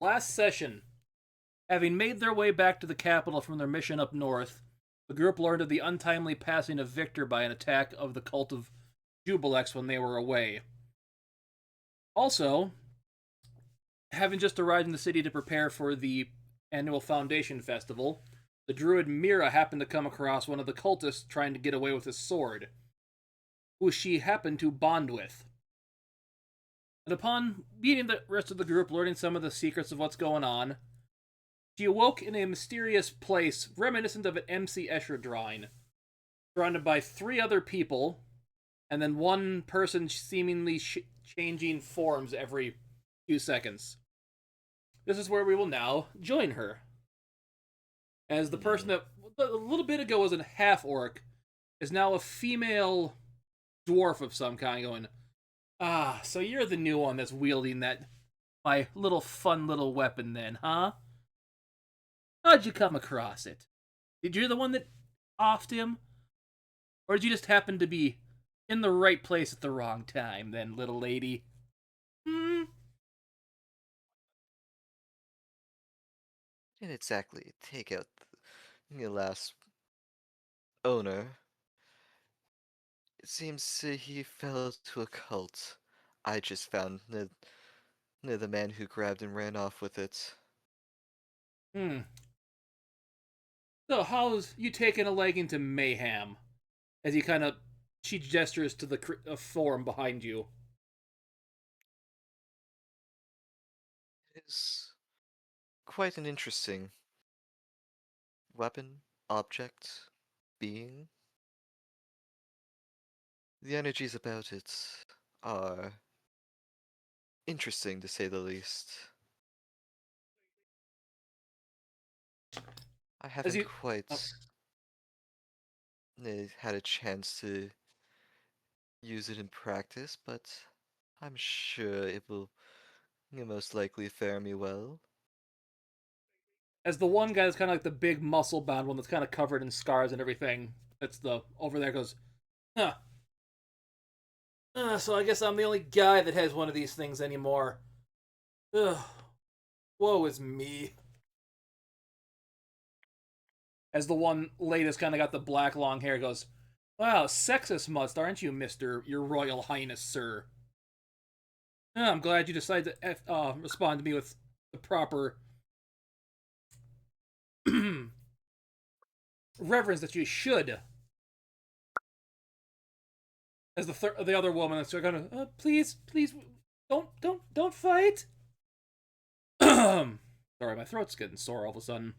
Last session, having made their way back to the capital from their mission up north, the group learned of the untimely passing of Victor by an attack of the cult of Jubilex when they were away. Also, having just arrived in the city to prepare for the annual Foundation Festival, the druid Mira happened to come across one of the cultists trying to get away with his sword, who she happened to bond with. And upon meeting the rest of the group, learning some of the secrets of what's going on, she awoke in a mysterious place reminiscent of an MC Escher drawing, surrounded by three other people, and then one person seemingly changing forms every few seconds. This is where we will now join her. As the person that a little bit ago was a half orc is now a female dwarf of some kind going, ah, so you're the new one that's wielding that, my little fun little weapon then, huh? How'd you come across it? Did you the one that offed him? Or did you just happen to be in the right place at the wrong time then, little lady? Hmm? Didn't exactly take out the last owner. It seems he fell to a cult. I just found the man who grabbed and ran off with it. Hmm. So how's you taking a leg into mayhem? As he kind of, she gestures to the form behind you. It is quite an interesting weapon, object, being. The energies about it are interesting to say the least. I As haven't you, quite oh, had a chance to use it in practice, but I'm sure it will most likely fare me well. as the one guy that's kind of like the big muscle bound one that's kind of covered in scars and everything. That's the over there goes, huh? So I guess I'm the only guy that has one of these things anymore. Ugh, woe is me. As the one latest kind of got the black long hair goes, wow, sexist must, aren't you, Mister Your Royal Highness, sir? I'm glad you decided to respond to me with the proper reverence that you should. As the other woman is kind of, please, please, don't fight. Sorry, my throat's getting sore all of a sudden.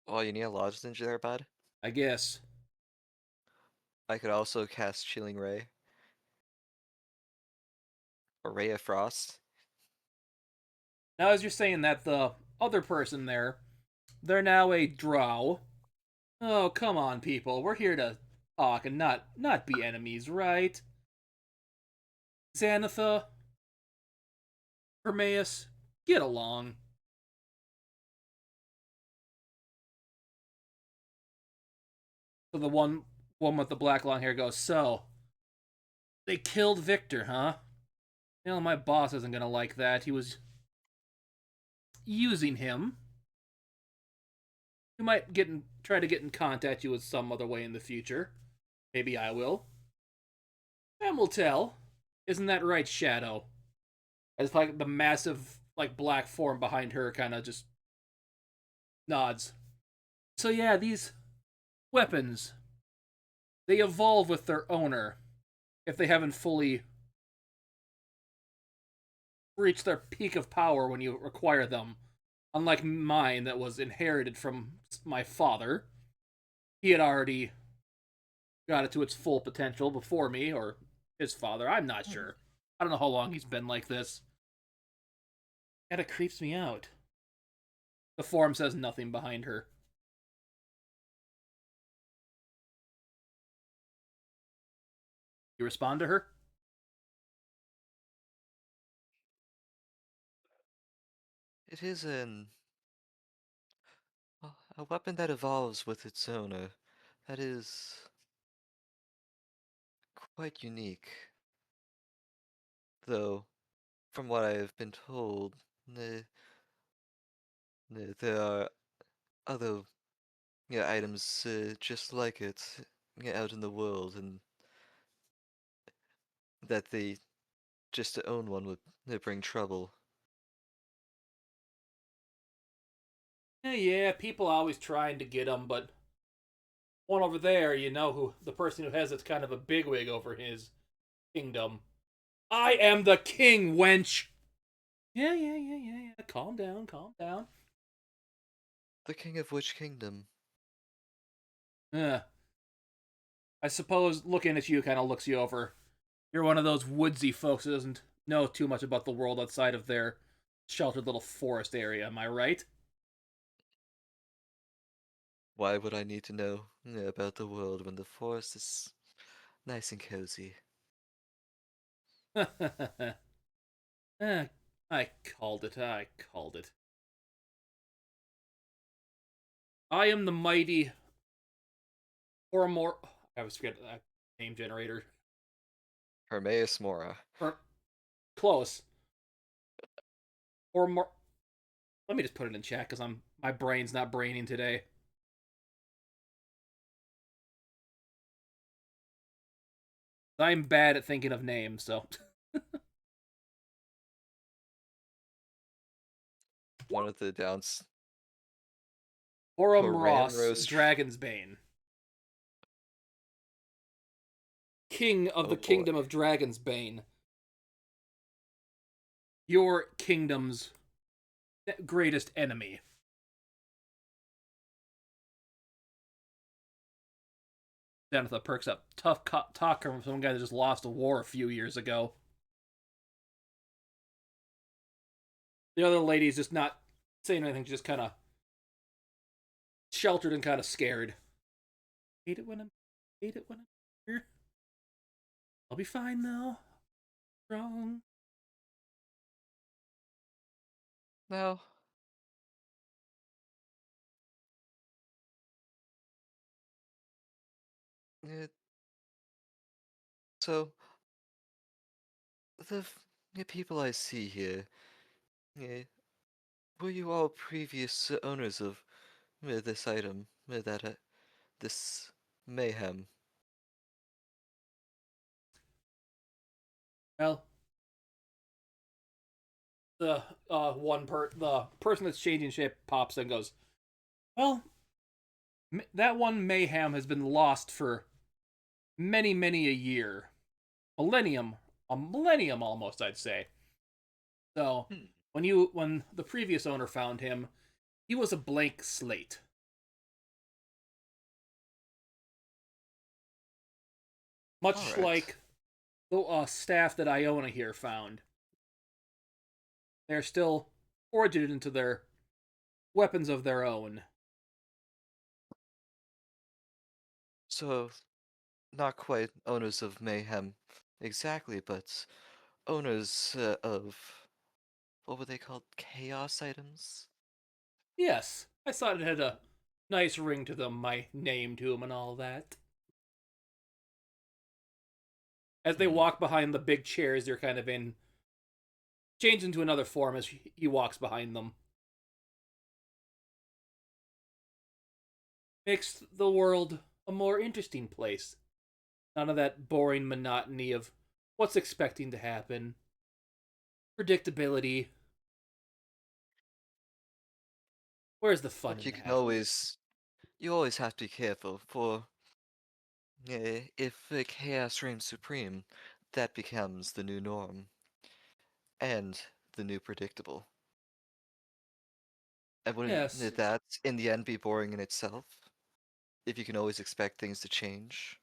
Oh, you need a lozenge there, bud? I guess. I could also cast Chilling Ray. Or Ray of Frost. Now, as you're saying that, the other person there, they're now a drow. Oh, come on, people. We're here to talk and not be enemies, right? Xanatha, Hermaeus, get along. So the one woman with the black long hair goes, so, they killed Victor, huh? You know, my boss isn't gonna like that. He was using him. He might try to get in contact you with some other way in the future. Maybe I will. And we'll tell. Isn't that right, Shadow? As like the massive like black form behind her kind of just nods. So yeah, these weapons, they evolve with their owner if they haven't fully reached their peak of power when you acquire them. Unlike mine that was inherited from my father. He had already got it to its full potential before me, or his father. I'm not sure. I don't know how long he's been like this. Kinda creeps me out. The form says nothing behind her. You respond to her? It is a weapon that evolves with its owner. That is quite unique. Though, from what I have been told, uh, there are other items just like it out in the world, and that they just to own one would bring trouble. Yeah, people always trying to get them, but one over there, you know, who the person who has it's kind of a bigwig over his kingdom. I am the king, wench. Yeah. Calm down, calm down. The king of which kingdom? Uh, I suppose looking at you kind of looks you over. You're one of those woodsy folks who doesn't know too much about the world outside of their sheltered little forest area. Am I right? Why would I need to know about the world when the forest is nice and cozy? Eh, I called it. I called it. I am the mighty Oromor. I always forget that name generator. Hermaeus Mora. Or close. Oromor. Let me just put it in chat because my brain's not braining today. I'm bad at thinking of names, so. One of the downs. Oromros, Horanros. Dragon's Bane. King of Oh the boy. Kingdom of Dragon's Bane. Your kingdom's greatest enemy. Down at the perks up. Tough talker from some guy that just lost a war a few years ago. The other lady's just not saying anything, just kind of sheltered and kind of scared. Hate it when I'm here. I'll be fine though. Strong. Now, uh, so the people I see here, uh, were you all previous owners of this item, this mayhem? Well, the person that's changing shape pops and goes, well, that one mayhem has been lost for many a year, a millennium almost, I'd say. So Hmm. when the previous owner found him, he was a blank slate, All much right. like the staff that Iona here found. They're still forged into their weapons of their own. So, not quite owners of mayhem exactly, but owners of what were they called? Chaos items? Yes, I thought it had a nice ring to them, my name to them, and all that. As they Hmm. walk behind the big chairs, they're kind of in change into another form as he walks behind them. Makes the world a more interesting place. None of that boring monotony of what's expecting to happen. Predictability. Where's the fun But in you can that? always have to be careful, for if chaos reigns supreme, that becomes the new norm and the new predictable. And wouldn't Yes. that, in the end, be boring in itself? If you can always expect things to change,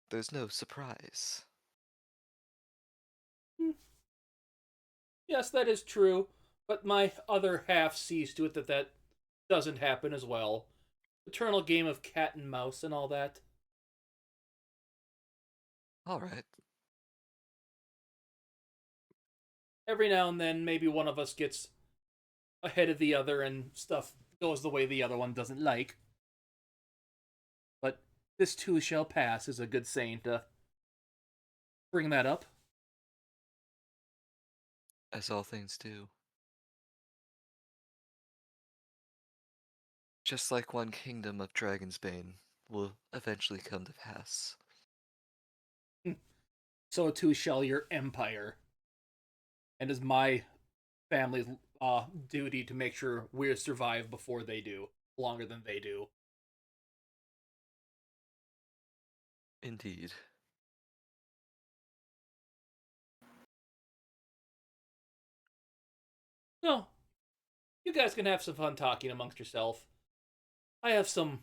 there's no surprise. Yes, that is true. But my other half sees to it that that doesn't happen as well. Eternal game of cat and mouse and all that. All right. Every now and then, maybe one of us gets ahead of the other and stuff goes the way the other one doesn't like. But this too shall pass is a good saying to bring that up. As all things do. Just like one kingdom of Dragonsbane will eventually come to pass. So too shall your empire, and is my family's duty to make sure we survive before they do, longer than they do. Indeed. So, you guys can have some fun talking amongst yourself. I have some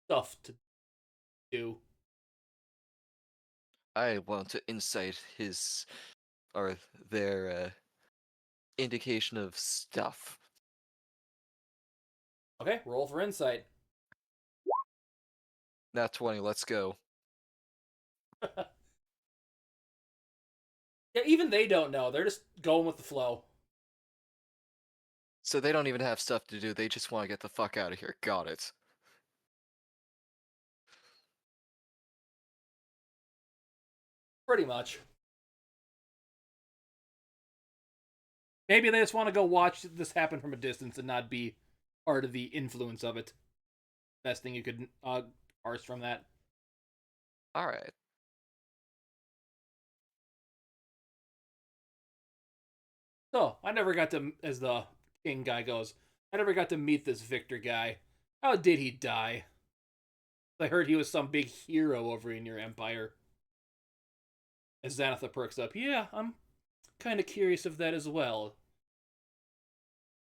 stuff to do. I want to incite his or their indication of stuff. Okay, roll for insight. Nat 20, let's go. Yeah, even they don't know. They're just going with the flow. So they don't even have stuff to do, they just want to get the fuck out of here. Got it. Pretty much. Maybe they just want to go watch this happen from a distance and not be part of the influence of it. Best thing you could parse from that. Alright. So, I never got to, as the king guy goes, I never got to meet this Victor guy. How did he die? I heard he was some big hero over in your empire. As Xanatha perks up, yeah, I'm kind of curious of that as well.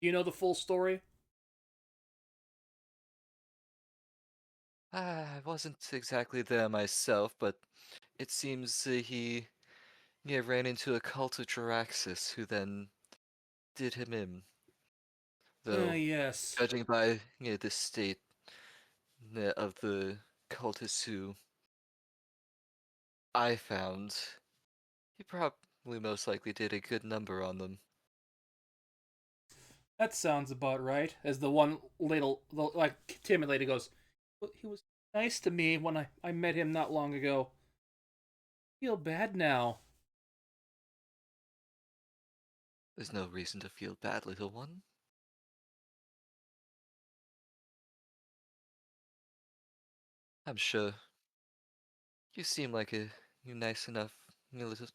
Do you know the full story? I wasn't exactly there myself, but it seems he ran into a cult of Jaraxxus who then did him in. Though, Yes. judging by the state of the cultists who I found, he probably most likely did a good number on them. That sounds about right. As the one little, like, timid lady goes, "Well, he was nice to me when I met him not long ago. I feel bad now." There's no reason to feel bad, little one. I'm sure you seem like you nice enough little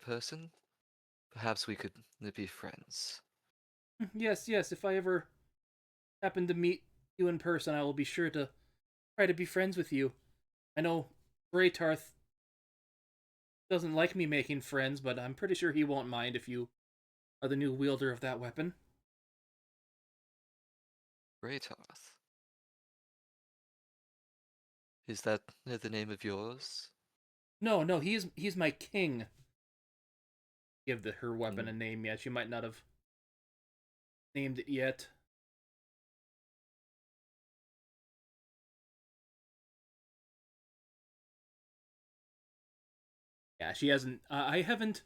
person. Perhaps we could be friends. Yes, yes, if I ever happen to meet you in person, I will be sure to try to be friends with you. I know Braytarth doesn't like me making friends, but I'm pretty sure he won't mind if you are the new wielder of that weapon. Raytarth. Is that the name of yours? No, no, he's my king. Give her weapon Hmm. a name yet. She might not have named it yet. Yeah, she hasn't. I haven't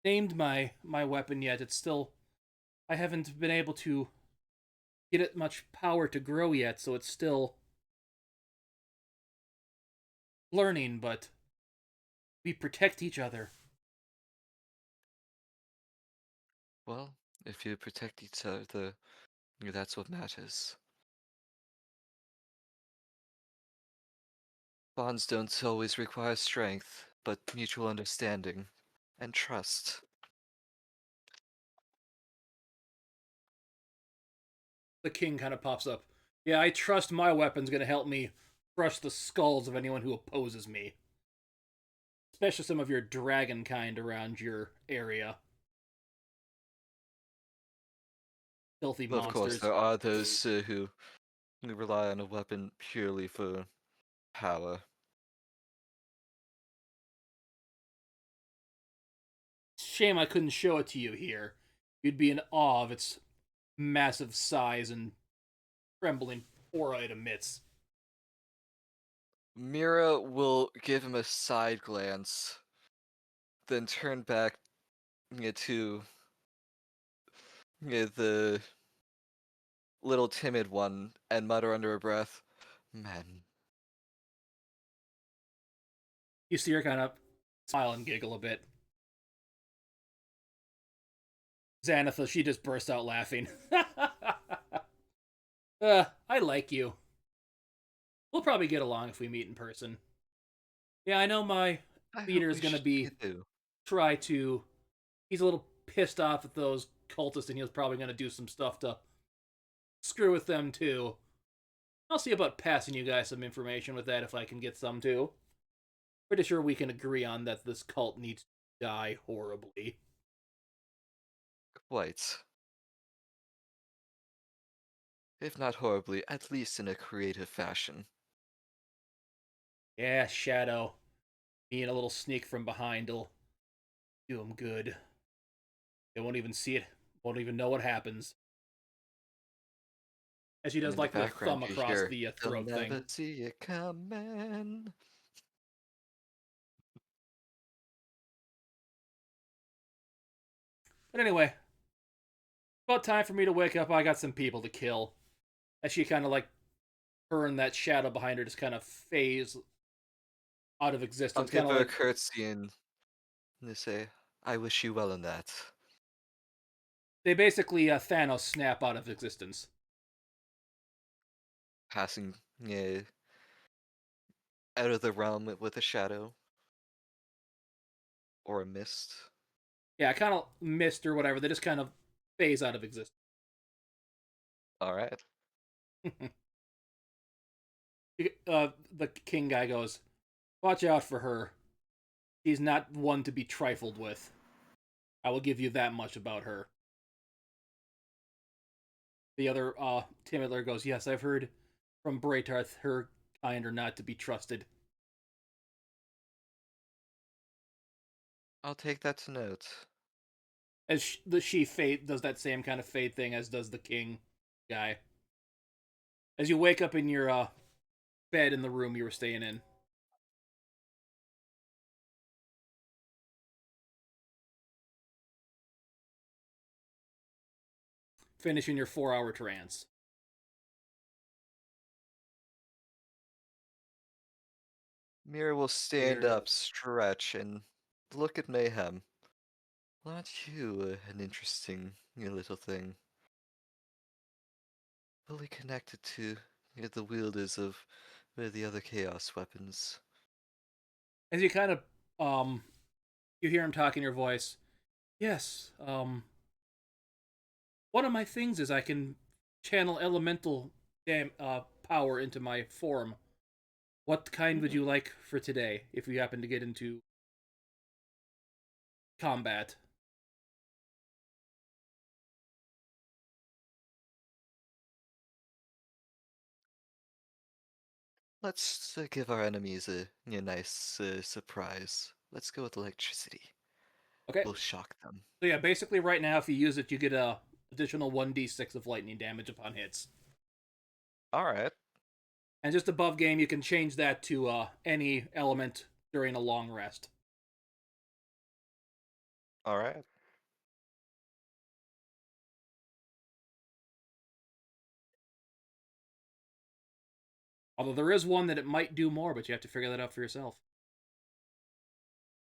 named my weapon yet. It's still. I haven't been able to get it much power to grow yet, so it's still learning. But we protect each other. Well, if you protect each other, that's what matters. Bonds don't always require strength, but mutual understanding and trust. The king kind of pops up. Yeah, I trust my weapon's gonna help me crush the skulls of anyone who opposes me, especially some of your dragon kind around your area. Filthy Of course, monsters. there are those who rely on a weapon purely for power. Shame I couldn't show it to you here. You'd be in awe of its massive size and trembling aura it emits. Mira will give him a side glance, then turn back to the little timid one and mutter under her breath, "Men." You see her kind of smile and giggle a bit. Xanatha, she just bursts out laughing. I like you. We'll probably get along if we meet in person. Yeah, I know my I hope leader is we gonna be you do. try to. He's a little pissed off at those cultists, and he's probably gonna do some stuff to screw with them too. I'll see about passing you guys some information with that if I can get some too. Pretty sure we can agree on that this cult needs to die horribly. Quite. If not horribly, at least in a creative fashion. Yeah, Shadow. Being a little sneak from behind will do him good. They won't even see it, won't even know what happens. As she And does in the like the background, thumb you across hear, the "You'll throat thing. never see it coming." But anyway, about time for me to wake up. I got some people to kill. As she kind of like her and that shadow behind her just kind of phase out of I'll existence. Kind give of her a like curtsy and they say, "I wish you well in that." they basically Thanos snap out of existence. Passing out of the realm with a shadow or a mist. Yeah, kind of mist or whatever. They just kind of phase out of existence. All right. The king guy goes, "Watch out for her. She's not one to be trifled with. I will give you that much about her." The other Timidler goes, "Yes, I've heard from Braytarth her kind are not to be trusted." I'll take that to note. As she fade does that same kind of fade thing as does the king guy. As you wake up in your bed in the room you were staying in, finishing your 4 hour trance. Mira will stand Here. up, stretch, and look at Mayhem. Aren't you an interesting little thing? Fully connected to the wielders of the other chaos weapons. As you kind of you hear him talk in your voice. Yes, one of my things is I can channel elemental power into my form. What kind would Hmm. you like for today if we happen to get into combat? Let's give our enemies a nice surprise. Let's go with electricity. Okay. We'll shock them. So yeah, basically right now if you use it you get a additional 1d6 of lightning damage upon hits. All right. And just above game you can change that to any element during a long rest. All right. Although there is one that it might do more, but you have to figure that out for yourself.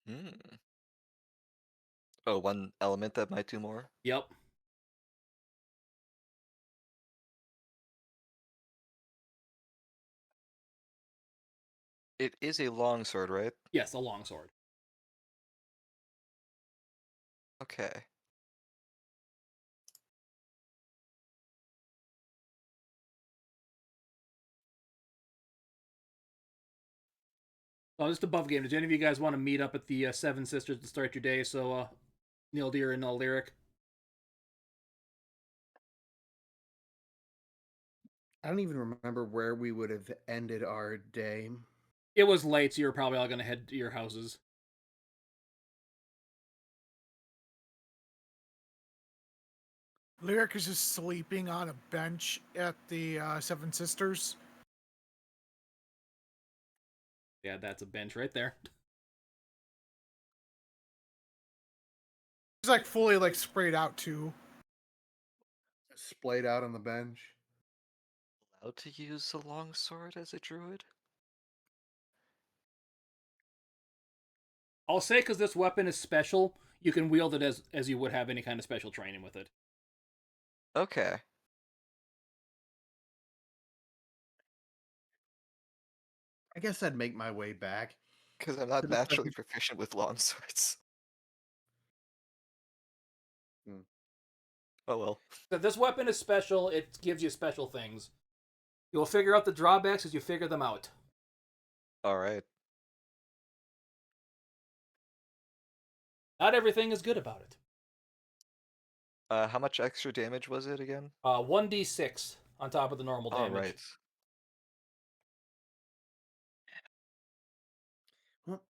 Hmm. Oh, one element that might do more? Yep. It is a longsword, right? Yes, a longsword. Okay. Just above game, did any of you guys want to meet up at the Seven Sisters to start your day? So, Nildir and Lyric. I don't even remember where we would have ended our day. It was late, so you were probably all going to head to your houses. Lyric is just sleeping on a bench at the Seven Sisters. Yeah, that's a bench right there. He's like fully like sprayed out too. Splayed out on the bench. Allowed to use a longsword as a druid? I'll say because this weapon is special, you can wield it as you would have any kind of special training with it. Okay. I guess I'd make my way back Because I'm to not the naturally seven. proficient with longswords. Hmm. Oh well. So this weapon is special. It gives you special things. You'll figure out the drawbacks as you figure them out. Alright. Not everything is good about it. How much extra damage was it again? 1d6 on top of the normal damage. Alright. Well,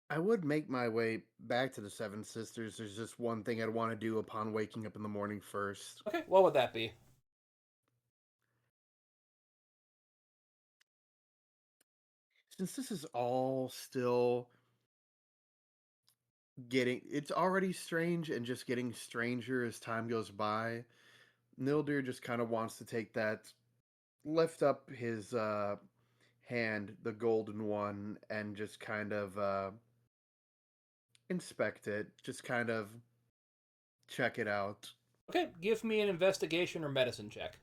I would make my way back to the Seven Sisters. There's just one thing I'd want to do upon waking up in the morning first. Okay, what would that be? Since this is all still it's already strange and just getting stranger as time goes by, Nildir just kind of wants to take that, lift up his hand, the golden one, and just kind of inspect it, just kind of check it out. Okay, give me an investigation or medicine check.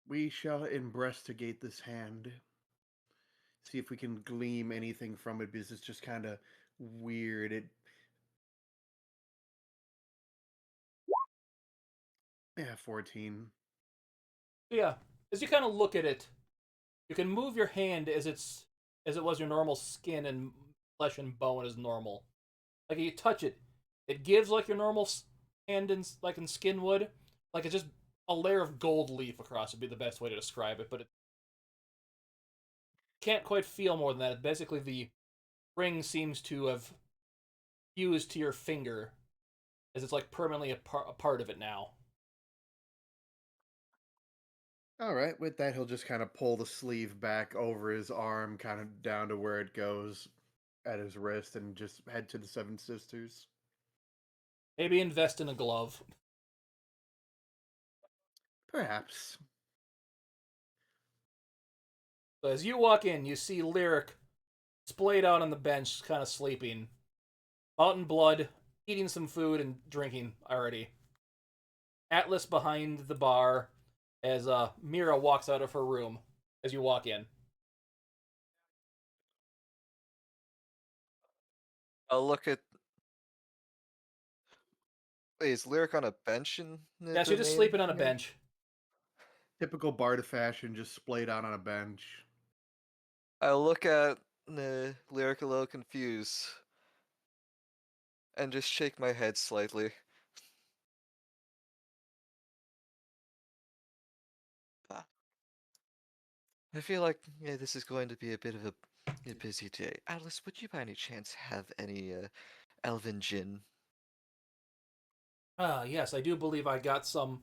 We shall investigate this hand, see if we can glean anything from it, because it's just kind of weird. Yeah, 14. Yeah, as you kind of look at it, you can move your hand as it was your normal skin and flesh and bone as normal. Like you touch it, it gives like your normal hand and like in skin would. Like it's just a layer of gold leaf across would be the best way to describe it, but it can't quite feel more than that. Basically, the ring seems to have fused to your finger, as it's like permanently a part of it now. All right, with that, he'll just kind of pull the sleeve back over his arm, kind of down to where it goes at his wrist, and just head to the Seven Sisters. Maybe invest in a glove. Perhaps. So as you walk in, you see Lyric splayed out on the bench, kind of sleeping, out in blood, eating some food and drinking already. Atlas behind the bar as Mira walks out of her room as you walk in. I'll look at. Wait, is Lyric on a bench in Yeah, the she's just main sleeping on a here? bench. Typical Barda fashion, just splayed out on a bench. I'll look at Lyric a little confused and just shake my head slightly. Ah, I feel like this is going to be a bit of a busy day. Atlas, would you by any chance have any elven gin? Yes, I do believe I got some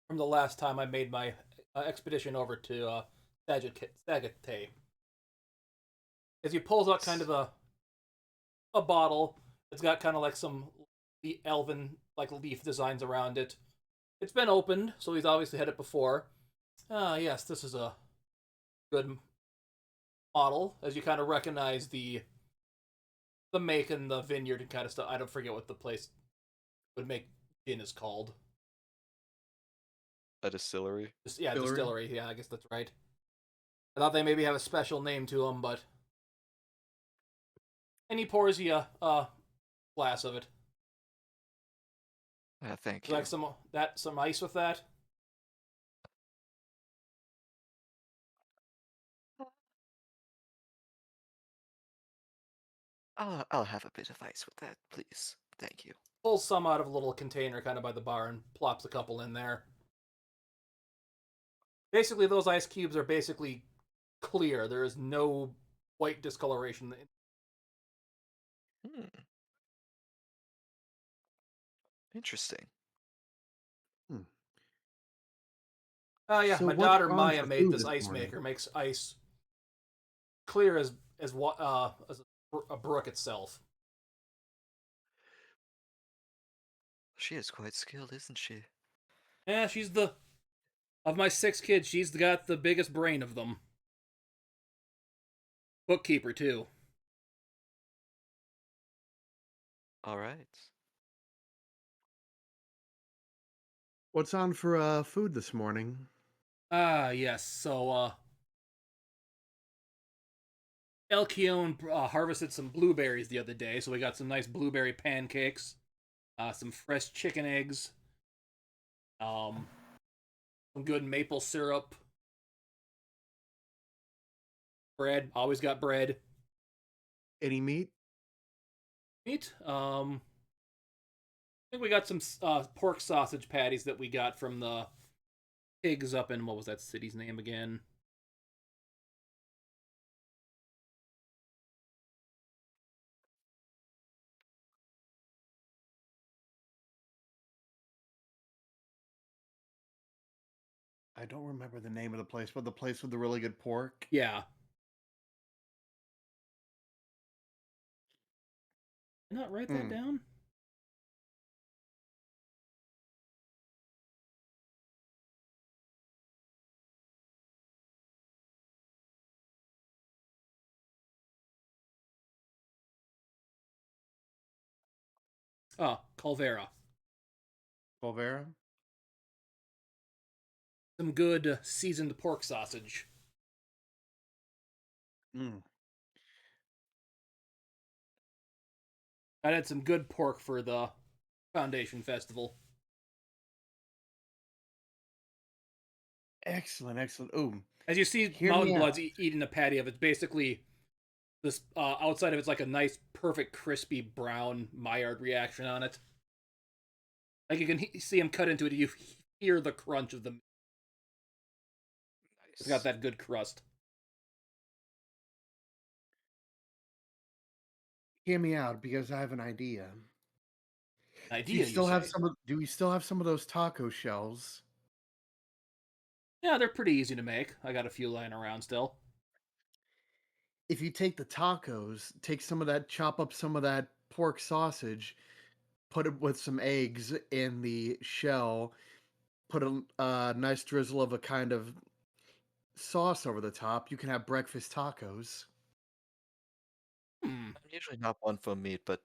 from the last time I made my expedition over to Sagate. As he pulls out kind of a bottle, it's got kind of like some the elven like leaf designs around it. It's been opened, so he's obviously had it before. Yes, this is a good model, as you kind of recognize the make and the vineyard and kind of stuff. I don't forget what the place would make gin is called. A distillery? Yeah, Distillery? distillery. Yeah, I guess that's right. I thought they maybe have a special name to them, but and he pours you a glass of it. Thank Like you. some ice with that. I'll have a bit of ice with that, please. Thank you. Pulls some out of a little container kind of by the bar and plops a couple in there. Basically, those ice cubes are basically clear. There is no white discoloration. Hmm. Interesting. Hmm. Yeah, So my what's daughter on Maya for made food this this ice morning? maker. Makes ice clear as a brook itself. She is quite skilled, isn't she? Yeah, she's the of my 6 kids. She's got the biggest brain of them. Bookkeeper too. All right. What's on for food this morning? Ah, yes. So, Elkion harvested some blueberries the other day, so we got some nice blueberry pancakes, some fresh chicken eggs, um, some good maple syrup, bread. Always got bread. Any meat? Meat. I think we got some pork sausage patties that we got from the pigs up in what was that city's name again? I don't remember the name of the place, but the place with the really good pork. Yeah. Did I not write that Mm. down? Oh, Calvera. Volvera? Some good seasoned pork sausage. Mm. I had some good pork for the Foundation Festival. Excellent, excellent. Ooh, As you see, hear Mountain me Blood's out. eating a patty of it. Basically, this outside of it's like a nice, perfect, crispy brown Maillard reaction on it. Like you can see him cut into it, you hear the crunch of the meat. It's got Nice. that good crust. Hear me out because I have an idea. Idea, you say? Do we still have some of those taco shells? Yeah, they're pretty easy to make. I got a few lying around still. If you take the tacos, take some of that, chop up some of that pork sausage, put it with some eggs in the shell, put a nice drizzle of a kind of sauce over the top, you can have breakfast tacos. Hmm. I'm usually not one for meat, but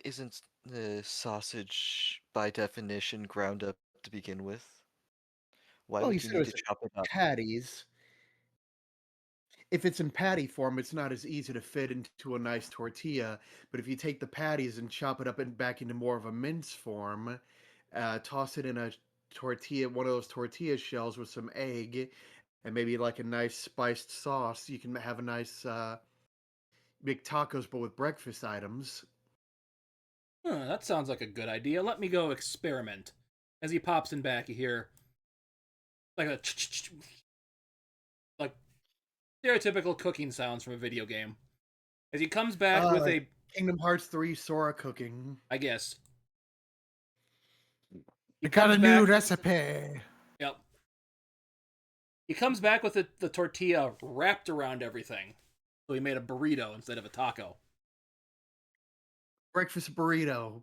isn't the sausage by definition ground up to begin with? Why Well, you would you said it need was to in chop it up? patties. If it's in patty form, it's not as easy to fit into a nice tortilla. But if you take the patties and chop it up and back into more of a mince form, toss it in a tortilla, one of those tortilla shells with some egg, and maybe like a nice spiced sauce, you can have a nice big tacos, but with breakfast items. That sounds like a good idea. Let me go experiment. As he pops in back, you hear like a like stereotypical cooking sounds from a video game. As he comes back with Uh, a, Kingdom Hearts 3 Sora cooking. I guess he I got comes a new back. recipe. Yep. He comes back with the tortilla wrapped around everything. So he made a burrito instead of a taco. Breakfast burrito.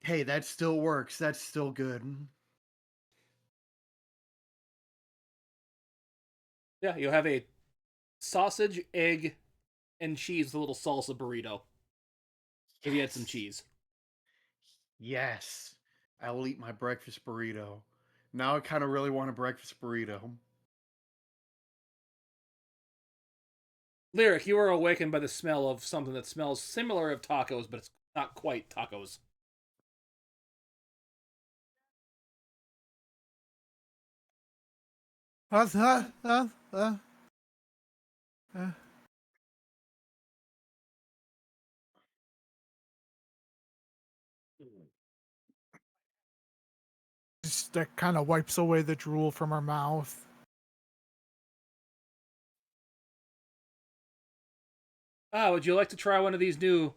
Hey, that still works. That's still good. Yeah, you'll have a sausage, egg, and cheese with a little salsa burrito. If you had some Yes. cheese. Yes. I will eat my breakfast burrito. Now I kind of really want a breakfast burrito. Lyric, you are awakened by the smell of something that smells similar of tacos, but it's not quite tacos. Uh, uh, uh, uh, uh. Just that kind of wipes away the drool from her mouth. Ah, would you like to try one of these new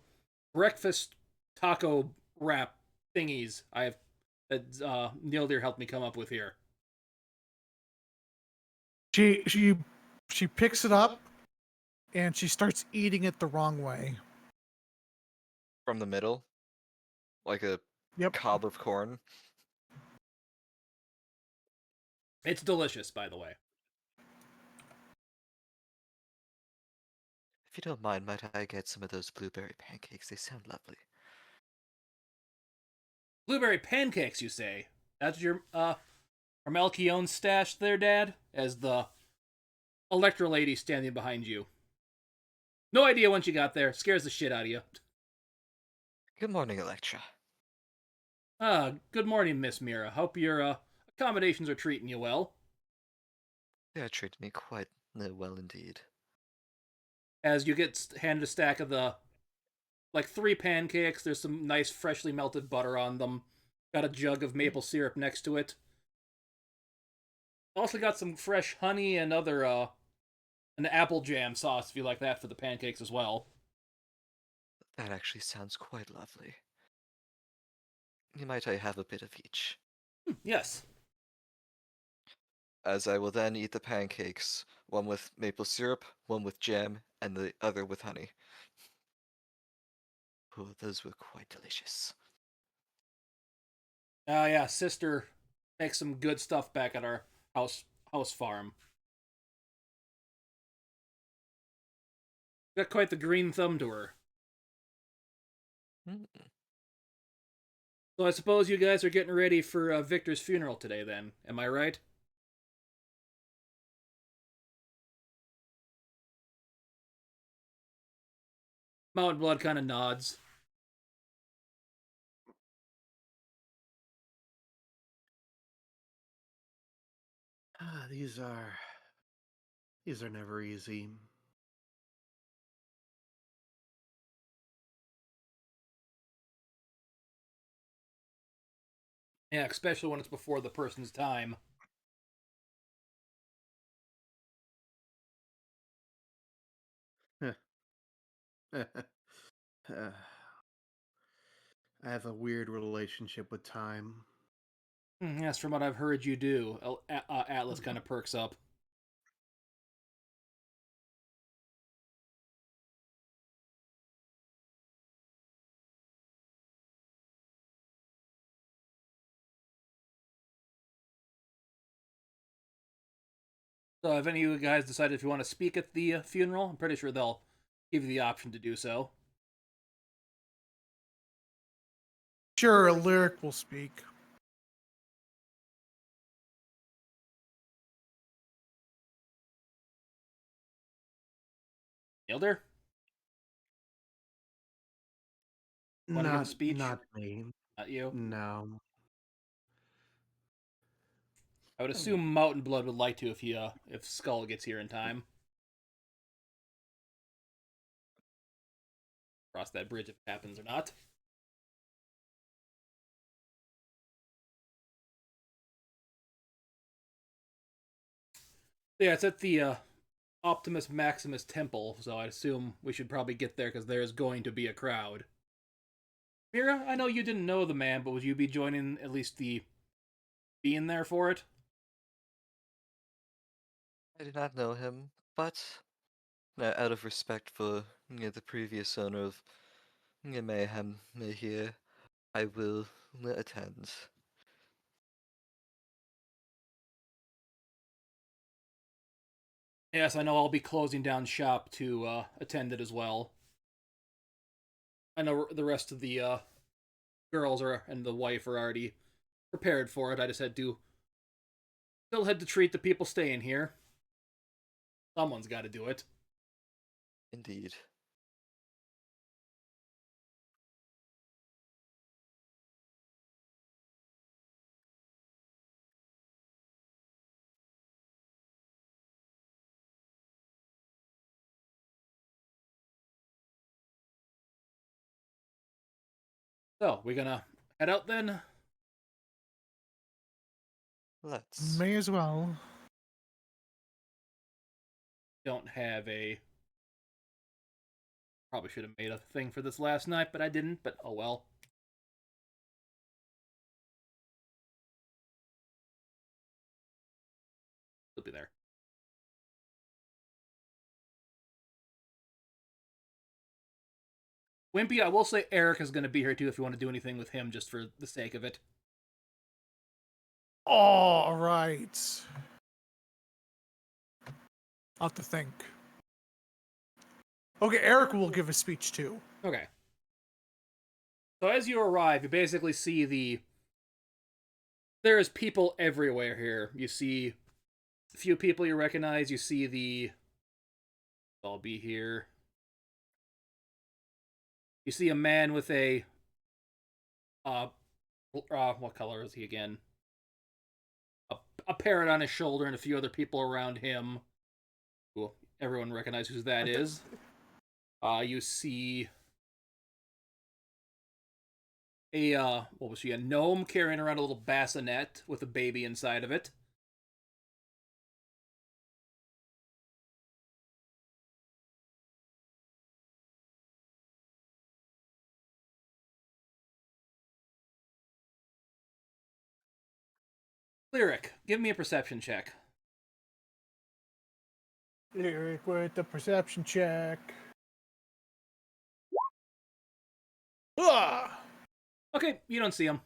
breakfast taco wrap thingies I have that Neil Deer helped me come up with here? She she she picks it up and she starts eating it the wrong way. From the middle? Like a Yep. cob of corn? It's delicious, by the way. If you don't mind, might I get some of those blueberry pancakes? They sound lovely. Blueberry pancakes, you say? That's your Melchion stash there, Dad? As the Electra lady standing behind you. No idea when she got there. Scares the shit out of you. Good morning, Electra. Good morning, Miss Mira. Hope your accommodations are treating you well. They are treating me quite well indeed. As you get handed a stack of the, like, 3 pancakes, there's some nice freshly melted butter on them. Got a jug of maple syrup next to it. Also got some fresh honey and other, an apple jam sauce if you like that for the pancakes as well. That actually sounds quite lovely. Might I have a bit of each? Yes. As I will then eat the pancakes, one with maple syrup, one with jam, and the other with honey. Oh, those were quite delicious. Yeah, sister makes some good stuff back at our house farm. Got quite the green thumb to her. Mm. So I suppose you guys are getting ready for Victor's funeral today then, am I right? Mountain Blood kind of nods. These are never easy. Yeah, especially when it's before the person's time. I have a weird relationship with time. Yes, from what I've heard you do. Atlas kind of perks up. So have any of you guys decided if you want to speak at the funeral? I'm pretty sure they'll give you the option to do so. Sure, a lyric will speak. Elder? Want to give a Not speech? not me. Not you? No. I would assume Mountain Blood would like to if Skull gets here in time. Cross that bridge if it happens or not. Yeah, it's at the Optimus Maximus Temple, so I assume we should probably get there because there is going to be a crowd. Mira, I know you didn't know the man, but would you be joining at least the being there for it? I do not know him, but out of respect for the previous owner of Mayhem here, I will attend. Yes, I know I'll be closing down shop to attend it as well. I know the rest of the girls are and the wife are already prepared for it. I just still had to treat the people staying here. Someone's got to do it. Indeed. So, we gonna head out then? Let's. May as well. Don't have a... Probably should have made a thing for this last night, but I didn't, but oh well. It'll be there. Wimpy, I will say Eric is going to be here too if you want to do anything with him just for the sake of it. All right. I'll have to think. Okay, Eric will give a speech too. Okay. So as you arrive, you basically see there is people everywhere here. You see a few people you recognize. You see I'll be here. You see a man with what color is he again? A parrot on his shoulder and a few other people around him. Cool. Everyone recognizes who that is. You see a gnome carrying around a little bassinet with a baby inside of it. Lyric, give me a perception check. Lyric with the perception check. Ah! Okay, you don't see him.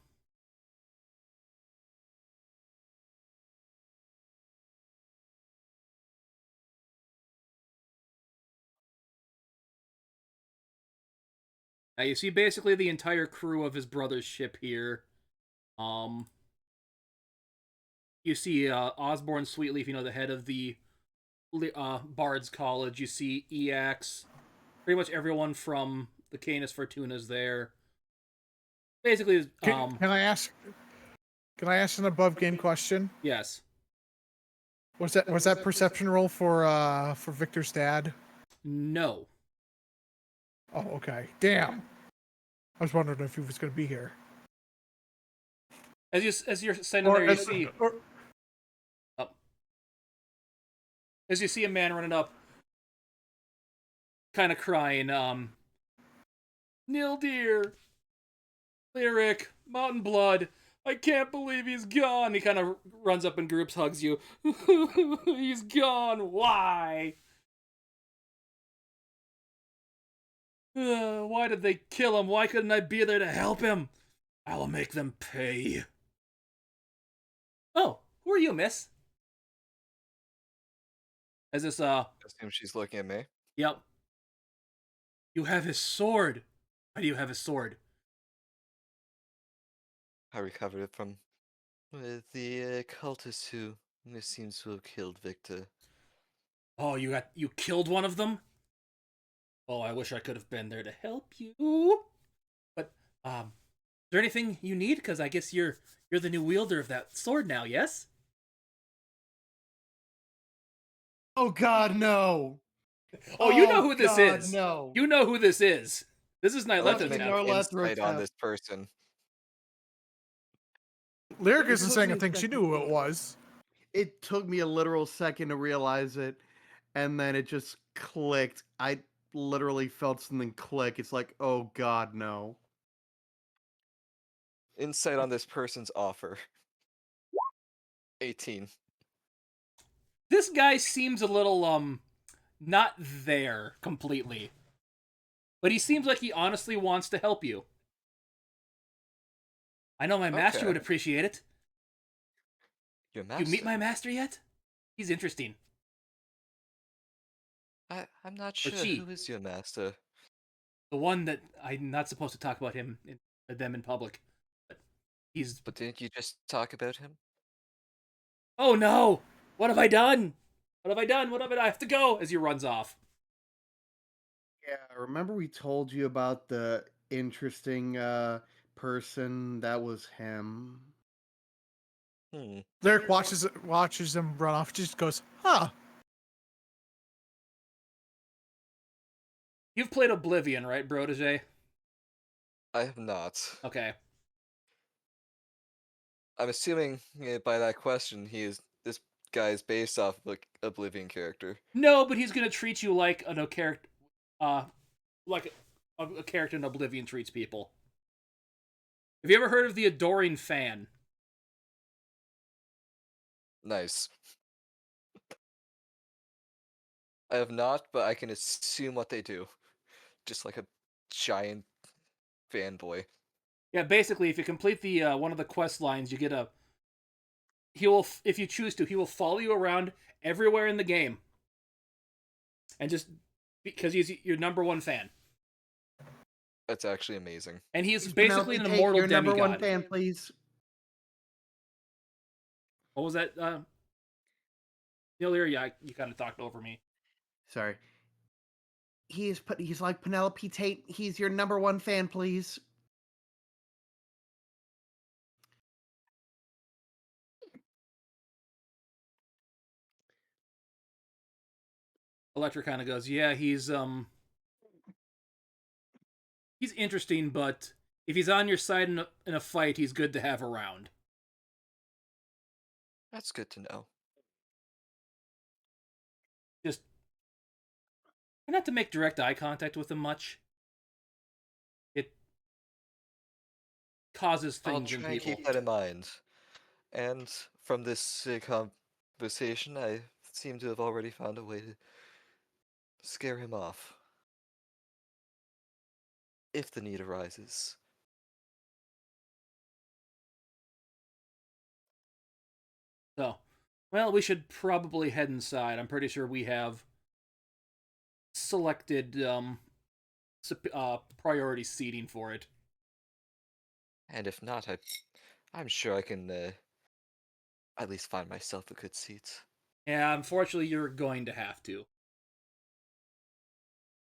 Now you see basically the entire crew of his brother's ship here. You see Osborne Sweetleaf, the head of the Bard's College. You see EX. Pretty much everyone from the Canis Fortuna's there. Basically, Can I ask? Can I ask an above game question? yes. Was that perception roll for Victor's dad? No. Oh, okay. Damn. I was wondering if he was going to be here. As you're standing there, you see. As you see a man running up, kind of crying, Nil dear, Lyric, Mountain Blood, I can't believe he's gone. He kind of runs up in groups, hugs you. He's gone. Why? Why did they kill him? Why couldn't I be there to help him? I will make them pay. Oh, who are you, miss? As this, I assume she's looking at me. Yep. You have his sword. Why do you have his sword? I recovered it from the cultist who seems to have killed Victor. Oh, you killed one of them? Oh, I wish I could have been there to help you. But, is there anything you need? Because I guess you're the new wielder of that sword now, yes? Oh God, no! Oh, you know who this God, is. No. You know who this is. This is I'd like to Nyletha's make Fucking now. an Narleth insight on Rotep. this person. Lyric It isn't took saying me a a thing. She second. knew who it was. It took me a literal second to realize it, and then it just clicked. I literally felt something click. It's like, oh God, no. Insight on this person's offer. 18. This guy seems a little, not there completely. But he seems like he honestly wants to help you. I know my master Okay. would appreciate it. Your You meet master. my master yet? He's interesting. I'm not Or sure she. who is your master. The one that I'm not supposed to talk about them in public. But he's... But didn't you just talk about him? Oh no! What have I done? What have I done? What have I have to go? As he runs off. Yeah, remember we told you about the interesting person that was him? Hmm. Lyric watches him run off. Just goes, huh? You've played Oblivion, right, Protege? I have not. Okay. I'm assuming by that question this guy is based off of a Oblivion character. No, but he's gonna treat you like like a character in Oblivion treats people. Have you ever heard of the Adoring Fan? Nice. I have not, but I can assume what they do. Just like a giant fanboy. Yeah, basically, if you complete the one of the quest lines, you get a. He will, if you choose to, he will follow you around everywhere in the game, and just because he's your number one fan. That's actually amazing. And he's Please, basically an Penelope Tate, immortal your number one demigod. fan, please. What was that? Lear, yeah, you kind of talked over me. Sorry. He's like Penelope Tate. He's your number one fan, please. Electra kind of goes, yeah, he's interesting, but if he's on your side in a fight, he's good to have around. That's good to know. Just try not to make direct eye contact with him much. It causes I'll things in try and people. keep that in mind. And from this conversation, I seem to have already found a way to scare him off. If the need arises. So, well, we should probably head inside. I'm pretty sure we have selected priority seating for it. And if not, I'm sure I can at least find myself a good seat. Yeah, unfortunately, you're going to have to.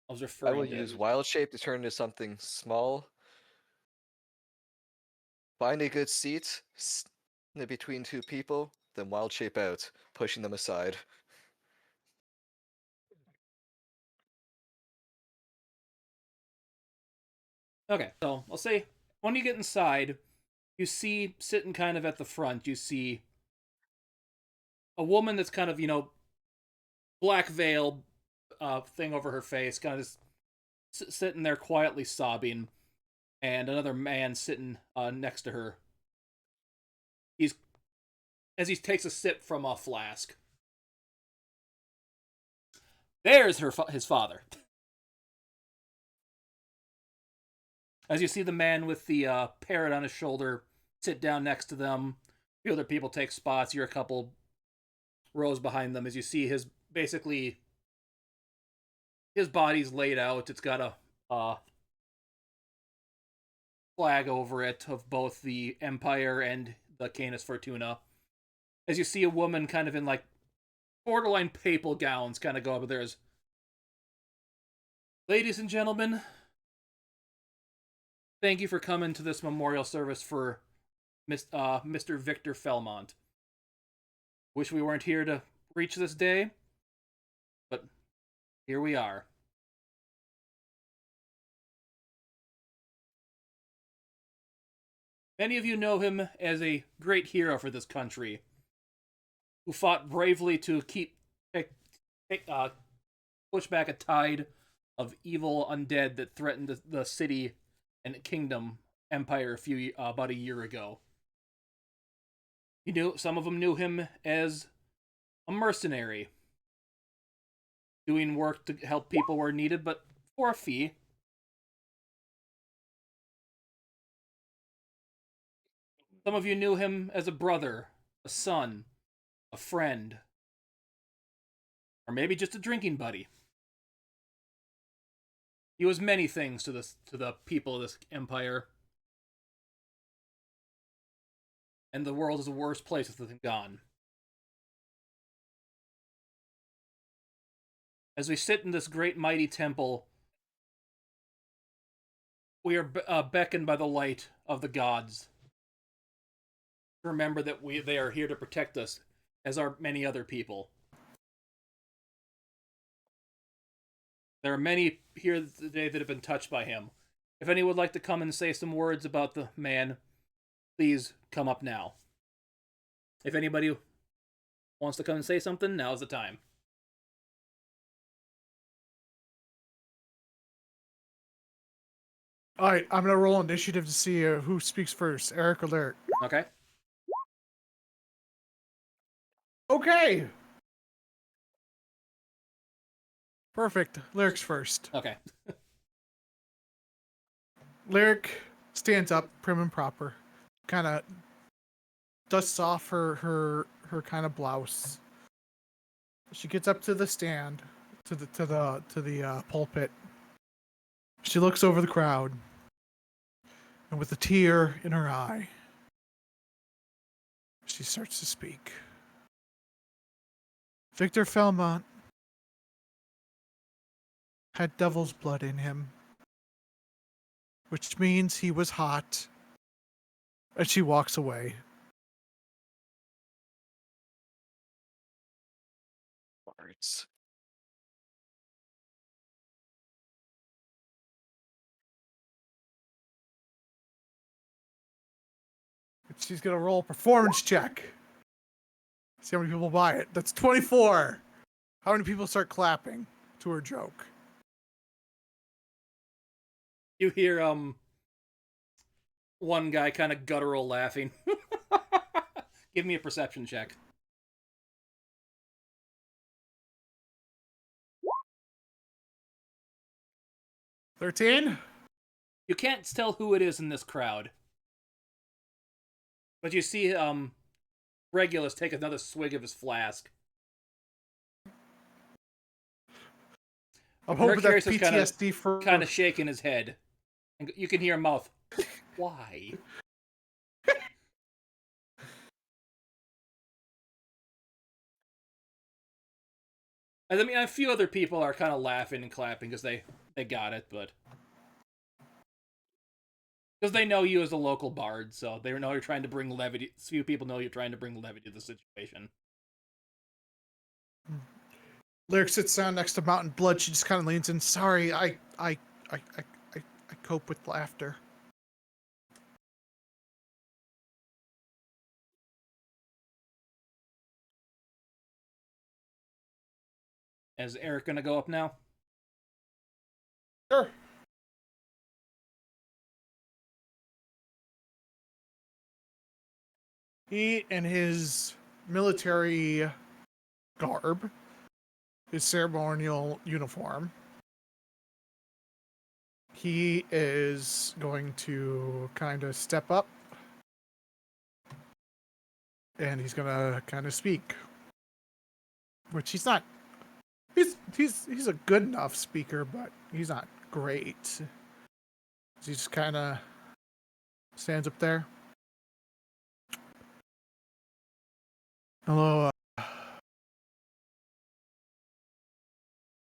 I was I referring will to use Wild Shape to turn into something small. Find a good seat between two people, then Wild Shape out, pushing them aside. Okay, so I'll say when you get inside, you see sitting kind of at the front, you see a woman that's kind of, black veil thing over her face, kind of just sitting there quietly sobbing, and another man sitting next to her. As he takes a sip from a flask. There's his father. As you see the man with the parrot on his shoulder sit down next to them, a few other people take spots. You're a couple rows behind them as you see his body's laid out. It's got a flag over it of both the Empire and the Canis Fortuna. As you see a woman kind of in like borderline papal gowns kind of go up there as, ladies and gentlemen, thank you for coming to this memorial service for Mr. Victor Felmont. Wish we weren't here to reach this day, but here we are. Many of you know him as a great hero for this country, who fought bravely to push back a tide of evil undead that threatened the city and kingdom empire about a year ago. Some of them knew him as a mercenary, doing work to help people where needed, but for a fee. Some of you knew him as a brother, a son, a friend, or maybe just a drinking buddy. He was many things to the people of this empire. And the world is a worse place with him gone. As we sit in this great mighty temple, we are beckoned by the light of the gods. Remember that they are here to protect us, as are many other people. There are many here today that have been touched by him. If anyone would like to come and say some words about the man, please come up now. If anybody wants to come and say something, now's the time. All right, I'm gonna roll initiative to see who speaks first, Eric or Lyric. Okay? Okay. Perfect. Lyric's first. Okay. Lyric stands up, prim and proper, kind of dusts off her kind of blouse. She gets up to the stand, to the pulpit. She looks over the crowd, and with a tear in her eye, she starts to speak. Victor Felmont had devil's blood in him, which means he was hot, and she walks away. Bards. She's gonna roll a performance check. See how many people buy it. That's 24. How many people start clapping to her joke? You hear one guy kind of guttural laughing. Give me a perception check. 13? You can't tell who it is in this crowd. But you see Regulus take another swig of his flask. I'm hoping that's Mercurius is PTSD for kind of shaking his head. And you can hear him mouth, why? I mean, a few other people are kind of laughing and clapping because they got it, but... Because they know you as a local bard, so they know you're trying to bring levity. Few people know you're trying to bring levity to the situation. Lyric sits down next to Mountain Blood. She just kind of leans in. Sorry, I cope with laughter. Is Eric gonna go up now? Sure. He, in his military garb, his ceremonial uniform, he is going to kind of step up and he's going to kind of speak. Which he's not. He's a good enough speaker, but he's not great. He just kind of stands up there. Hello.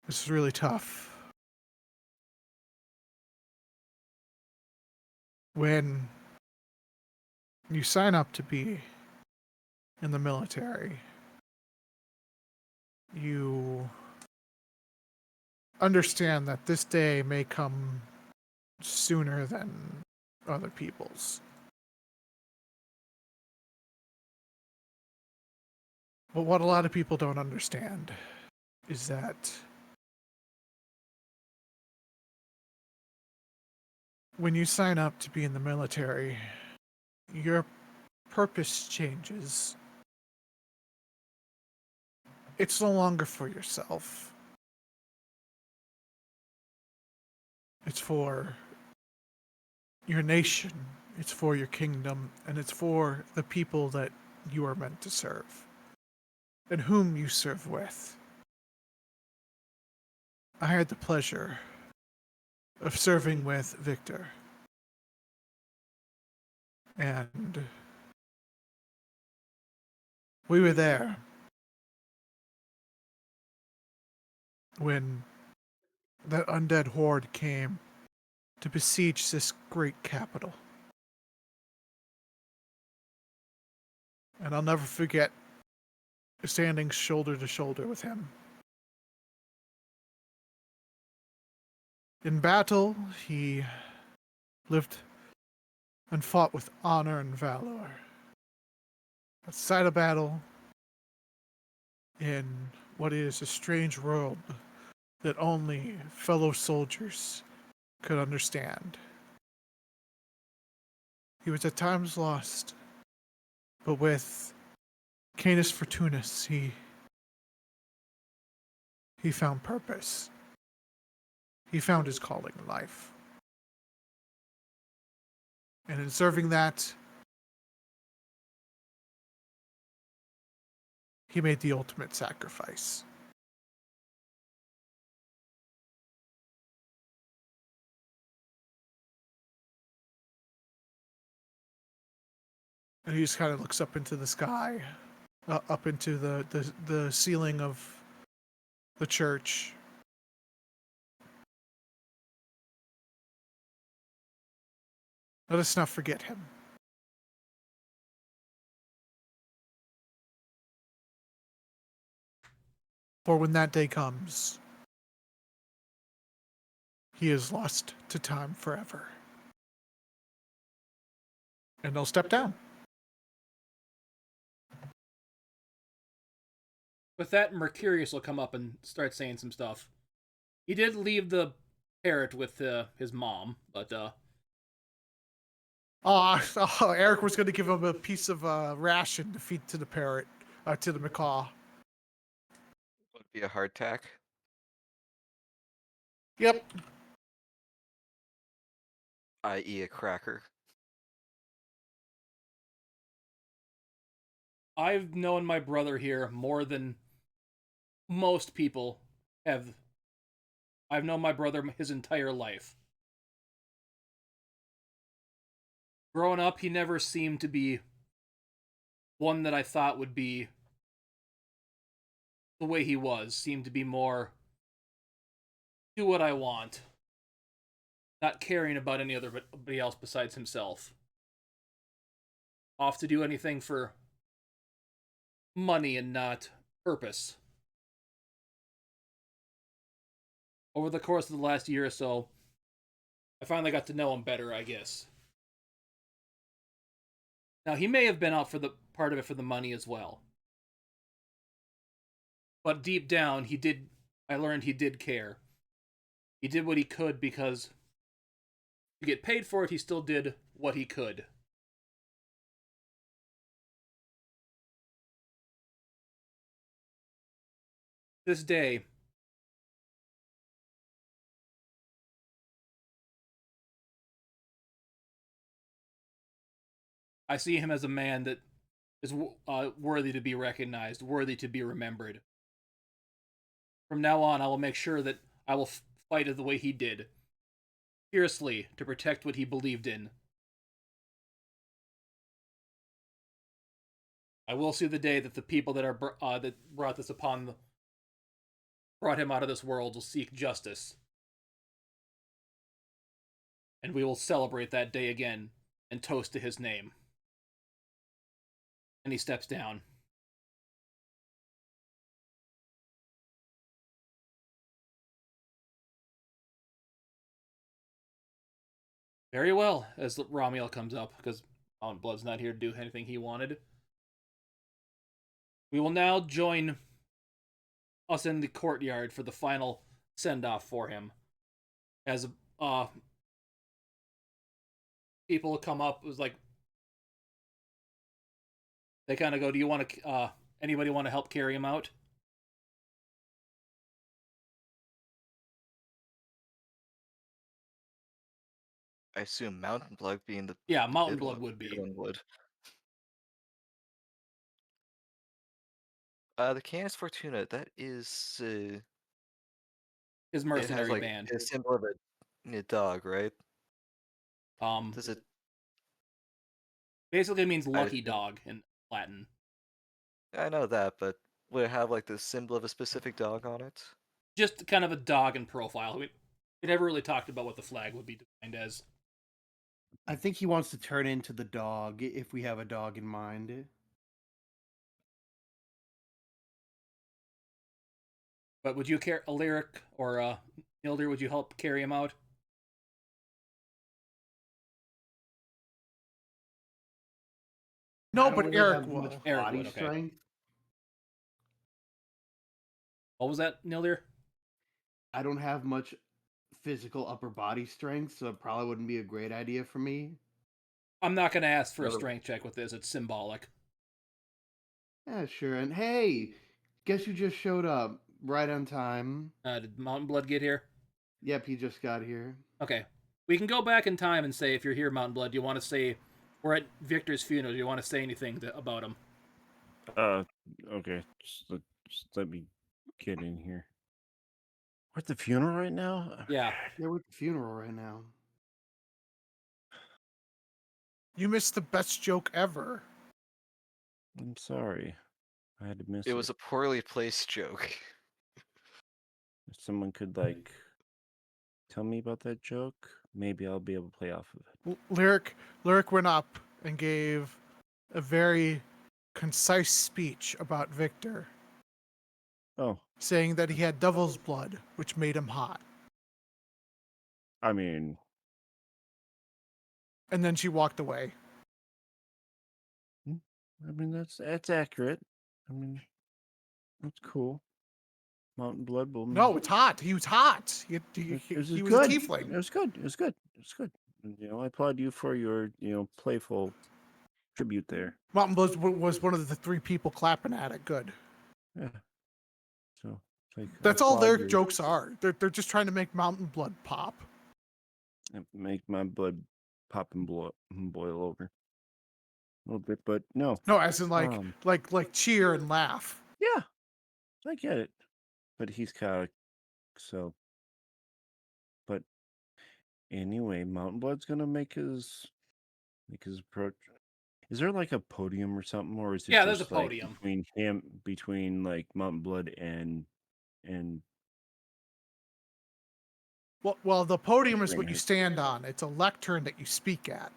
This is really tough. When you sign up to be in the military, you understand that this day may come sooner than other people's. But what a lot of people don't understand is that when you sign up to be in the military, your purpose changes. It's no longer for yourself. It's for your nation, it's for your kingdom, and it's for the people that you are meant to serve, and whom you serve with. I had the pleasure of serving with Victor. And we were there when that undead horde came to besiege this great capital. And I'll never forget standing shoulder to shoulder with him. In battle, he lived and fought with honor and valor. Outside of battle, in what is a strange world that only fellow soldiers could understand. He was at times lost, but with Canis Fortunas, he found purpose. He found his calling in life. And in serving that, he made the ultimate sacrifice. And he just kind of looks up into the sky, up into the ceiling of the church. Let us not forget him. For when that day comes, he is lost to time forever. And they'll step down. With that, Mercurius will come up and start saying some stuff. He did leave the parrot with his mom, but Eric was going to give him a piece of ration to feed to the parrot, to the macaw. Would be a hardtack. Yep. I.e. a cracker. I've known my brother here more than most people have. I've known my brother his entire life. Growing up, he never seemed to be one that I thought would be the way he was. Seemed to be more do what I want, not caring about anybody else besides himself. Off to do anything for money and not purpose. Over the course of the last year or so, I finally got to know him better, I guess. Now, he may have been out for the part of it for the money as well. But deep down, I learned he did care. He did what he could because to get paid for it, he still did what he could. This day, I see him as a man that is worthy to be recognized, worthy to be remembered. From now on, I will make sure that I will fight the way he did, fiercely to protect what he believed in. I will see the day that the people that are that brought him out of this world will seek justice, and we will celebrate that day again and toast to his name. And he steps down. Very well, as Ramiel comes up, because Mountain Blood's not here to do anything he wanted. We will now join us in the courtyard for the final send-off for him. As people come up, it was like, they kind of go, do you want to, anybody want to help carry him out? I assume Mountain Blood being the Yeah, Mountain big Blood one, would be. big one would. The Canis Fortuna, that is His it has mercenary like band. a symbol of a dog, right? Does it Basically means I lucky assume, dog in Latin. I know that, but would it have like the symbol of a specific dog on it? Just kind of a dog in profile. We never really talked about what the flag would be defined as. I think he wants to turn into the dog if we have a dog in mind. But would you care, Lyric or Nildir, would you help carry him out? No, I don't but really Eric have will. much Eric body would, okay. strength. What was that, Nildir? I don't have much physical upper body strength, so it probably wouldn't be a great idea for me. I'm not going to ask for a Never- strength check with this. It's symbolic. Yeah, sure. And hey, guess who just showed up right on time? Did Mountain Blood get here? Yep, he just got here. Okay. We can go back in time and say, if you're here, Mountain Blood, do you want to say, we're at Victor's funeral, do you want to say anything about him? Okay. Just let me get in here. We're at the funeral right now? Yeah. Yeah, we're at the funeral right now. You missed the best joke ever. I'm sorry. I had to miss It was a poorly placed joke. If someone could, like, tell me about that joke, maybe I'll be able to play off of it. Lyric went up and gave a very concise speech about Victor, Oh, saying that he had devil's blood, which made him hot. I mean, And then she walked away. that's accurate. I mean, that's cool. Mountain Blood will. No, it's hot. He was hot. He was a good. tiefling. It was good. It was good. It was good. And, I applaud you for your, playful tribute there. Mountain Blood was one of the 3 people clapping at it. Good. Yeah. So, it's like, I That's all applaud their your- jokes are. They're just trying to make Mountain Blood pop. Make my blood pop and boil over a little bit, but no. No, as in like Um, like cheer and laugh. Yeah, I get it. But he's chaotic, so. But anyway, Mountain Blood's gonna make his approach. Is there like a podium or something, or is it Yeah, there's just a like podium. between like Mountain Blood and Well, the podium is what you Right. stand on. It's a lectern that you speak at.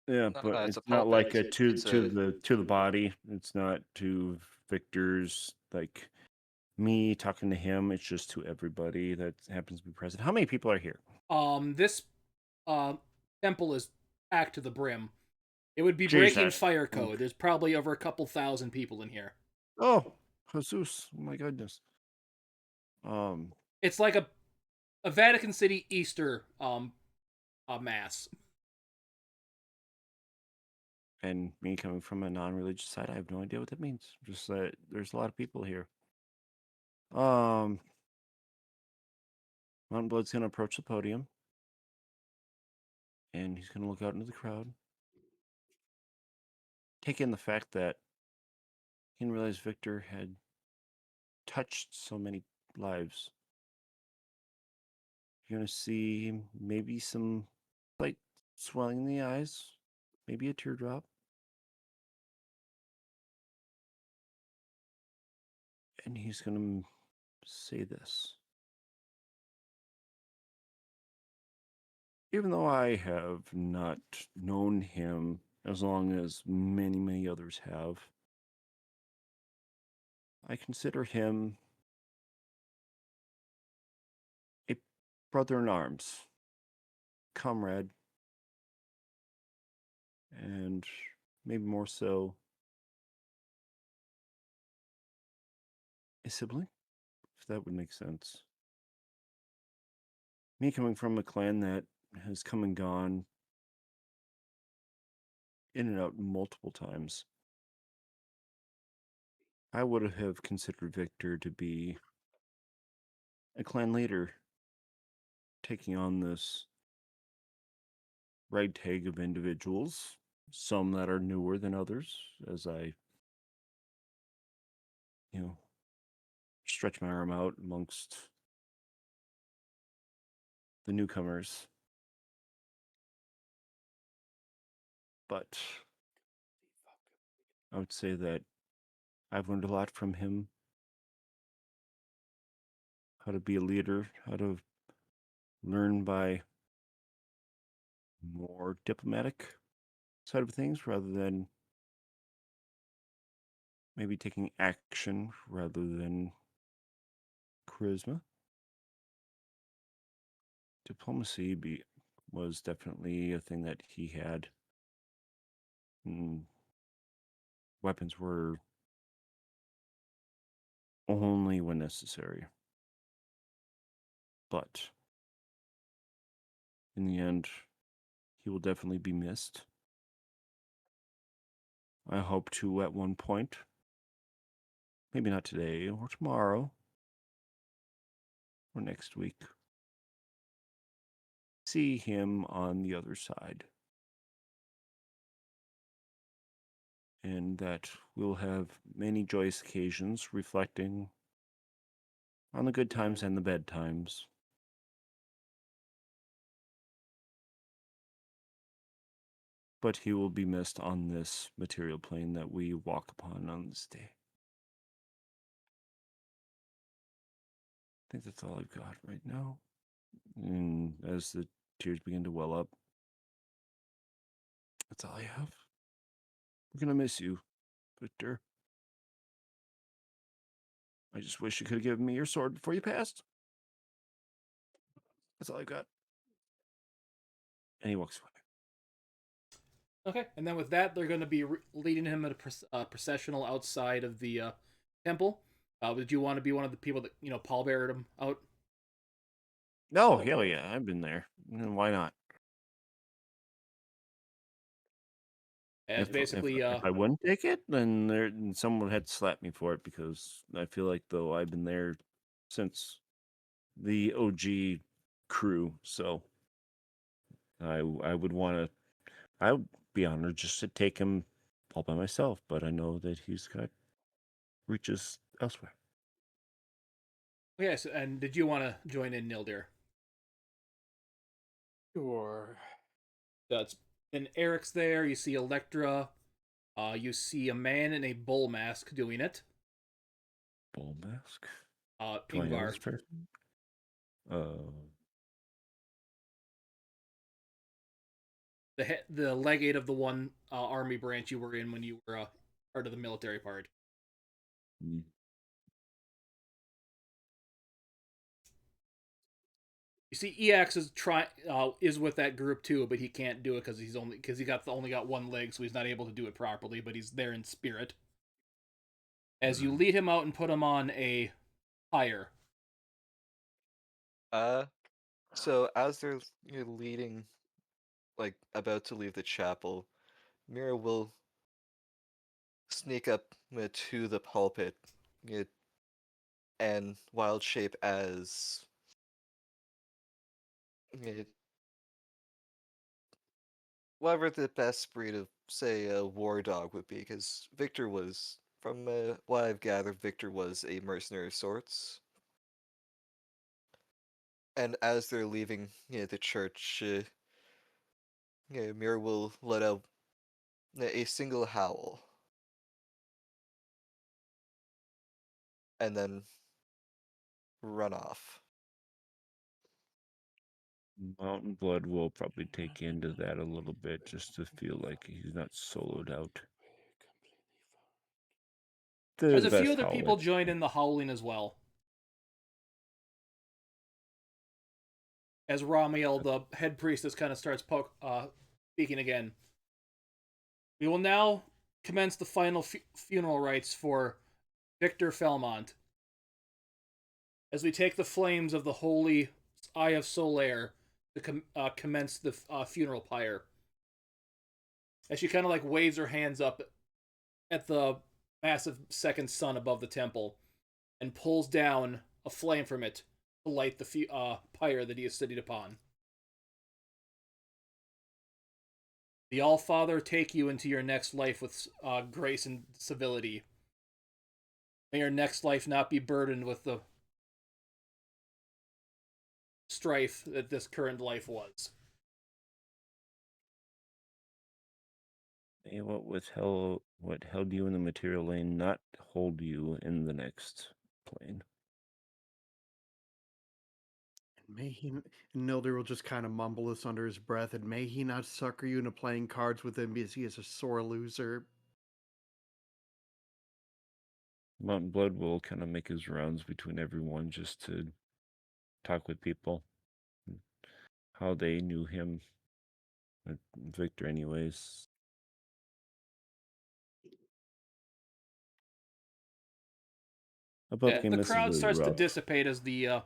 yeah, No, but no, it's it's a not like pulpit. a to It's to a- the body. It's not to Victor's, like me talking to him. It's just to everybody that happens to be present. How many people are here? This temple is packed to the brim. It would be breaking Jesus. fire code. There's probably over a couple thousand people in here. Oh, Jesus! Oh my goodness. It's like a Vatican City Easter mass. And me coming from a non-religious side, I have no idea what that means. Just that there's a lot of people here. Mountain Blood's gonna approach the podium, and he's gonna look out into the crowd. Take in the fact that he didn't realize Victor had touched so many lives. You're gonna see maybe some slight swelling in the eyes, maybe a teardrop. And he's gonna say this. Even though I have not known him as long as many, many others have, I consider him a brother in arms, comrade, and maybe more so a sibling, if that would make sense. Me coming from a clan that has come and gone in and out multiple times, I would have considered Victor to be a clan leader taking on this ragtag of individuals, some that are newer than others, as I, stretch my arm out amongst the newcomers. But I would say that I've learned a lot from him. How to be a leader, how to learn by more diplomatic side of things rather than maybe taking action rather than charisma. Diplomacy was definitely a thing that he had. Weapons were only when necessary. But in the end, he will definitely be missed. I hope to, at one point, maybe not today or tomorrow or next week, see him on the other side. And that we'll have many joyous occasions reflecting on the good times and the bad times. but he will be missed on this material plane that we walk upon on this day. I think that's all I've got right now. And as the tears begin to well up, that's all I have. We're gonna miss you, Victor. I just wish you could have given me your sword before you passed. That's all I got. And he walks away. Okay, and then with that, they're going to be leading him in a processional outside of the temple. Did you want to be one of the people that pallbeared him out? No, hell yeah, I've been there. Why not? As basically, if I wouldn't take it, then someone had to slap me for it, because I feel like though I've been there since the OG crew, so I would want to. I would be honored just to take him all by myself, but I know that he's got reaches elsewhere. yes. And did you want to join in, Nildir? Sure. That's and Eric's there. You see Electra. You see a man in a bull mask doing it. Bull mask. Do I know Ingvar. this person? The legate of the one army branch you were in when you were part of the military part. Hmm. You see, EX is with that group too, but he can't do it because he only got one leg, so he's not able to do it properly. But he's there in spirit. As you lead him out and put him on a pyre. So as you're leading, like about to leave the chapel, Mira will sneak up to the pulpit, and wild shape as whatever the best breed of, say, a war dog would be, because Victor was, from what I've gathered, Victor was a mercenary of sorts. And as they're leaving the church, Mira will let out a single howl, and then run off. Mountain Blood will probably take into that a little bit, just to feel like he's not soloed out. There's a few other people join in the howling as well. As Ramiel, the head priestess, kind of starts speaking again. We will now commence the final funeral rites for Victor Felmont. As we take the flames of the holy Eye of Solaire to commence the funeral pyre. As she kind of like waves her hands up at the massive second sun above the temple and pulls down a flame from it to light the pyre that he is sitting upon. The All-Father take you into your next life with grace and civility. May your next life not be burdened with the strife that this current life was. May what held you in the material lane not hold you in the next plane. May he, Nilder will just kind of mumble this under his breath, and may he not sucker you into playing cards with him because he is a sore loser. Mountain Blood will kind of make his rounds between everyone just to talk with people. How they knew him. Victor, anyways. The crowd starts to dissipate as the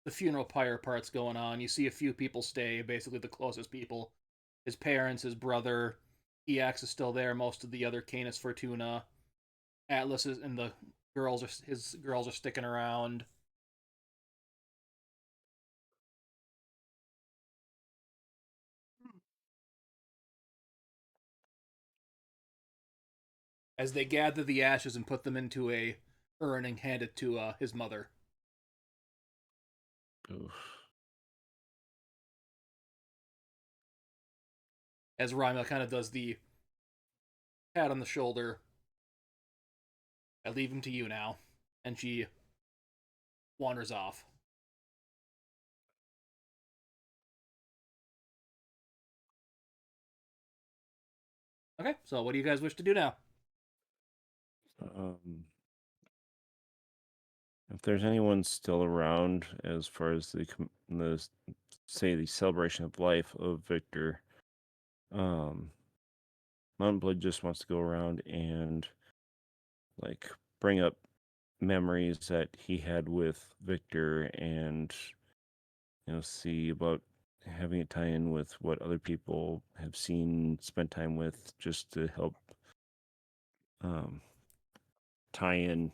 funeral pyre part's going on. You see a few people stay, basically the closest people. His parents, his brother, EX is still there. Most of the other Canis Fortuna, Atlas is, and his girls are sticking around. As they gather the ashes and put them into a urn and hand it to his mother. Oof. as Rima kind of does the pat on the shoulder. I leave him to you now. And she wanders off. Okay, so what do you guys wish to do now? Um, if there's anyone still around, as far as the say the celebration of life of Victor, um, Mountain Blood just wants to go around and like bring up memories that he had with Victor, and see about having it tie in with what other people have seen, spent time with, just to help tie in,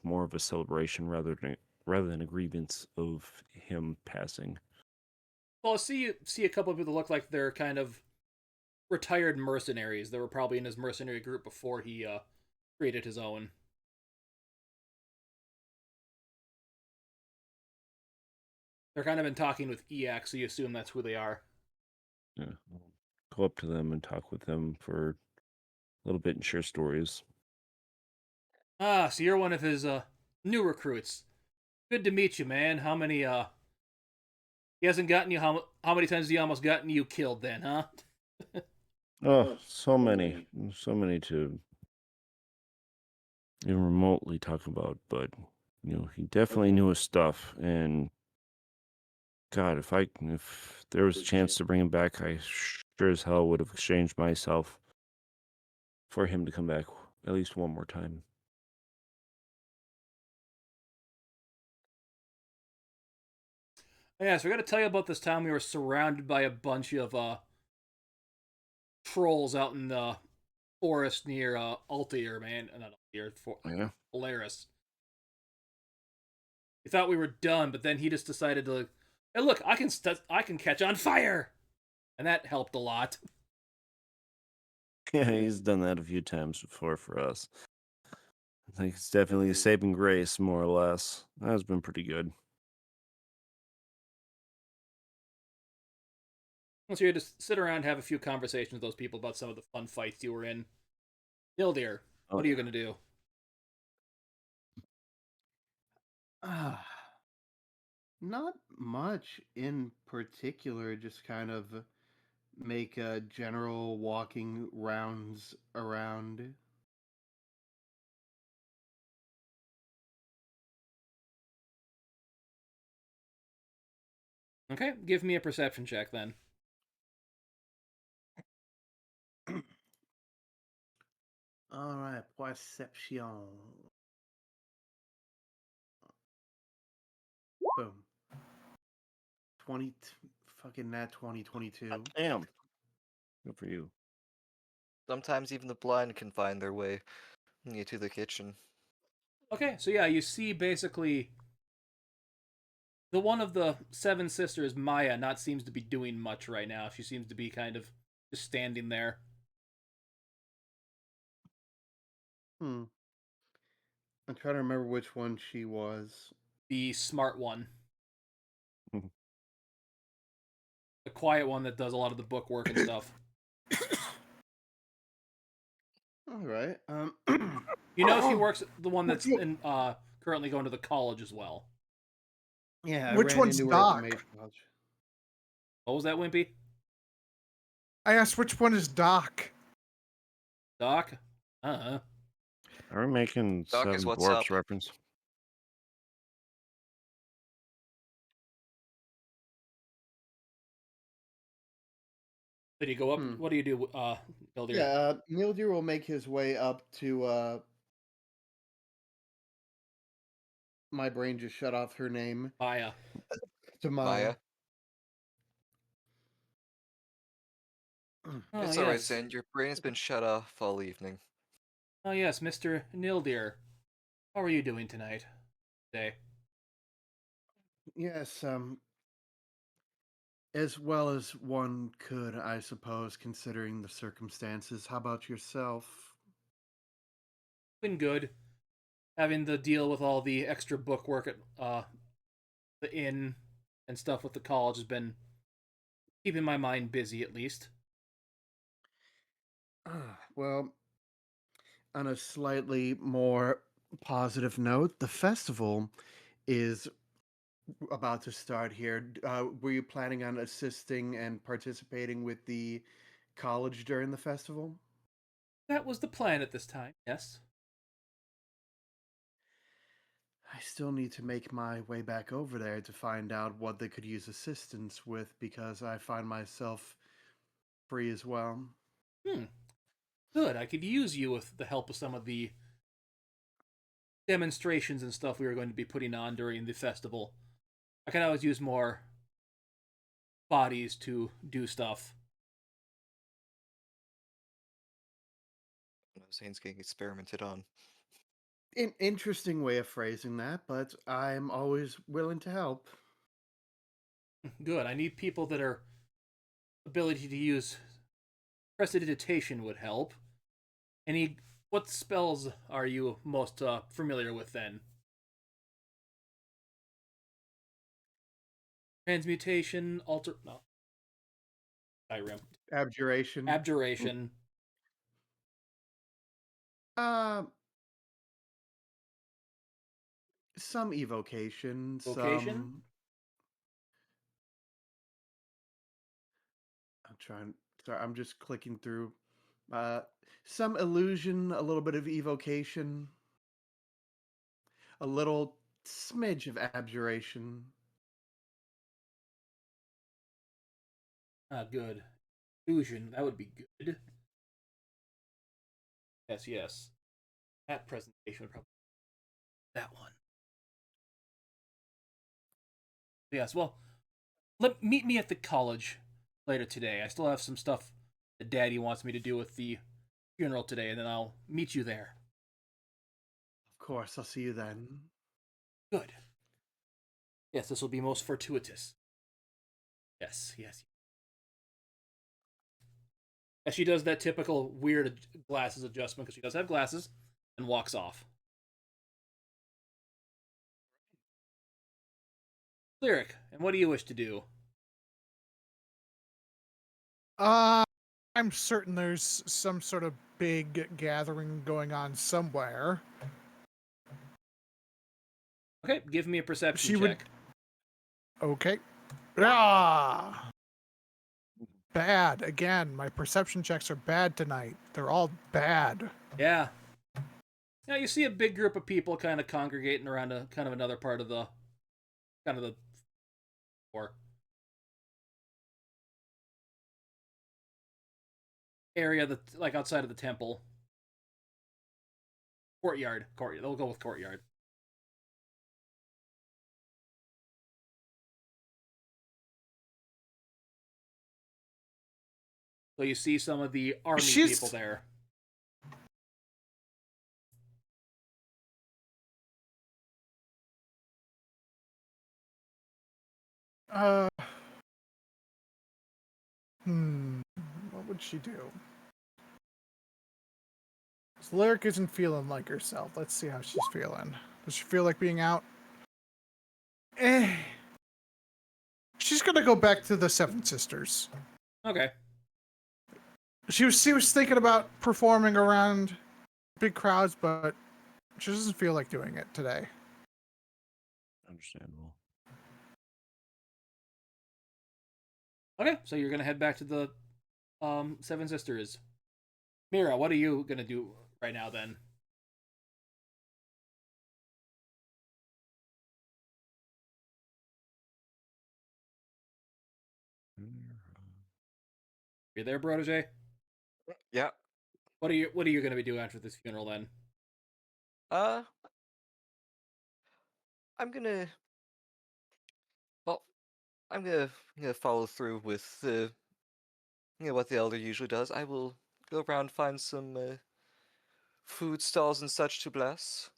more of a celebration rather than a grievance of him passing. Well, I see a couple of people that look like they're kind of retired mercenaries that were probably in his mercenary group before he created his own. They're kind of been talking with EX, so you assume that's who they are. Yeah, I'll go up to them and talk with them for a little bit and share stories. Ah, so you're one of his new recruits. Good to meet you, man. How many he hasn't gotten you how many times has he almost gotten you killed then, huh? Oh, so many to even remotely talk about, but he definitely knew his stuff. And God, if there was a chance to bring him back, I sure as hell would have exchanged myself for him to come back at least one more time. Yeah, so we got to tell you about this time we were surrounded by a bunch of trolls out in the forest near Altair, man. Not Altair, Yeah. Polaris. We thought we were done, but then he just decided to, hey, look, I can catch on fire, and that helped a lot. Yeah, he's done that a few times before for us. I think it's definitely a saving grace, more or less. That has been pretty good. So you had to sit around and have a few conversations with those people about some of the fun fights you were in. Hildir, Oh, what are you gonna do? Ah, not much in particular, just kind of make general walking rounds around. Okay, give me a perception check then. All right, perception. Boom. 20, fucking nat 2022. damn. Good for you. Sometimes even the blind can find their way to the kitchen. Okay, so yeah, you see basically the one of the seven sisters, Maya, not seems to be doing much right now. She seems to be kind of just standing there. Hmm. I'm trying to remember which one she was. The smart one. Mhm. The quiet one that does a lot of the book work and stuff. All right. You know she works the one that's in currently going to the college as well. Yeah, I Which ran one's into her at the Doc? Mage Lodge. What was that, Wimpy? I asked which one is Doc. Doc? Uh-huh. Are we making Doc is Seven what's Dwarfs up. reference? Did you go up? What do you do, Hildir? Yeah, Mildir will make his way up to. My brain just shut off her name. Maya. To Maya. Maya. Oh, It's alright, yes. Zane. Your brain's been shut off all evening. Oh, yes, Mr. Nildir. How are you doing tonight? Today? Yes, as well as one could, I suppose, considering the circumstances. How about yourself? Been good. Having to deal with all the extra book work at the inn and stuff with the college has been keeping my mind busy, at least. Well, on a slightly more positive note, the festival is about to start here. Were you planning on assisting and participating with the college during the festival? That was the plan at this time, yes. I still need to make my way back over there to find out what they could use assistance with because I find myself free as well. Hmm. Good. I could use you with the help of some of the demonstrations and stuff we were going to be putting on during the festival. I can always use more bodies to do stuff. Zane's getting experimented on. An interesting way of phrasing that, but I'm always willing to help. Good. I need people that are ability to use prestidigitation would help. Any what spells are you most familiar with then? Transmutation, alter no. Skyrim. Abjuration. Abjuration. Uh, some evocation, Vocation? some. I'm trying. Sorry, I'm just clicking through. Uh, some illusion, a little bit of evocation, a little smidge of abjuration. Ah, good. Fusion, that would be good. Yes, yes. That presentation would probably that one. Yes, well, meet me at the college later today. I still have some stuff that Daddy wants me to do with the funeral today, and then I'll meet you there. Of course, I'll see you then. Good. Yes, this will be most fortuitous. Yes, yes. As she does that typical weird glasses adjustment, because she does have glasses, and walks off. Lyric, and what do you wish to do? Uh, I'm certain there's some sort of big gathering going on somewhere. Okay, give me a perception She would- check. Okay. Ah! Bad. Again, my perception checks are bad tonight. They're all bad. Yeah. Now you see a big group of people kind of congregating around a kind of another part of the kind of the or area that like outside of the temple. Courtyard. Courtyard. They'll go with courtyard. So you see some of the army people there. Uh. What would she do? Lyric isn't feeling like herself. Let's see how she's feeling. Does she feel like being out? She's gonna go back to the Seven Sisters. Okay. She was thinking about performing around big crowds, but she doesn't feel like doing it today. Understandable. Okay, so you're gonna head back to the Seven Sisters. Mira, what are you gonna do right now then? You there, protege? Yeah. What are you gonna be doing after this funeral then? Uh, I'm gonna. Well, I'm gonna follow through with what the elder usually does. I will go around find some food stalls and such to bless.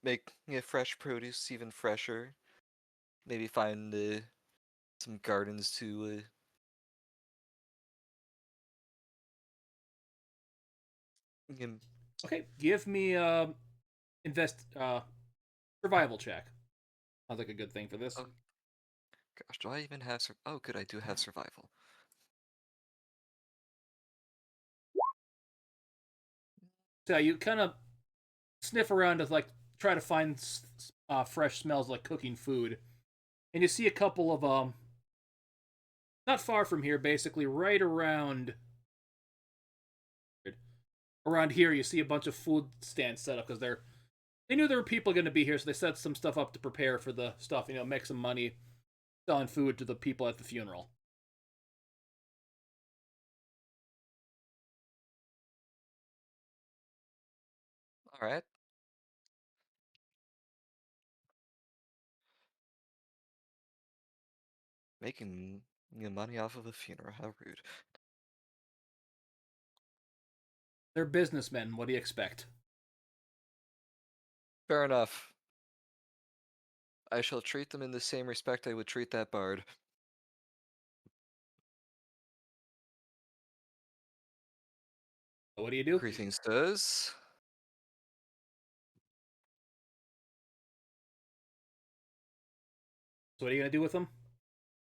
Make fresh produce even fresher. Maybe find some gardens to um, Okay, give me invest survival check. Sounds like a good thing for this. oh gosh, do I even have oh good, I do have survival. So you kind of sniff around to like try to find fresh smells like cooking food, and you see a couple of not far from here, basically right around here. You see a bunch of food stands set up because they knew there were people going to be here, so they set some stuff up to prepare for the stuff. Make some money selling food to the people at the funeral. All right. Making money off of a funeral. How rude. They're businessmen. What do you expect? Fair enough. I shall treat them in the same respect I would treat that bard. What do you do? Greetings, sirs. So what are you gonna do with them?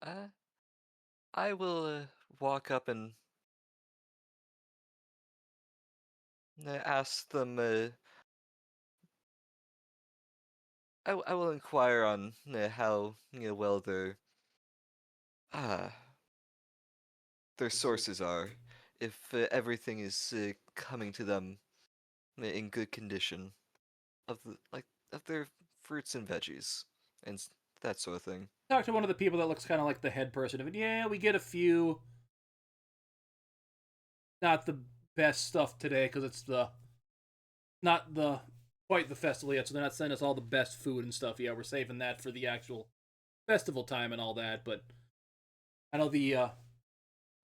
Uh, I will walk up and ask them. I will inquire on how well ah their sources are. If everything is coming to them in good condition of of their fruits and veggies and that sort of thing. Talk to one of the people that looks kind of like the head person of it. Yeah, we get a few. Not the best stuff today because it's not the quite the festival yet, so they're not sending us all the best food and stuff yet. We're saving that for the actual festival time and all that. But I know the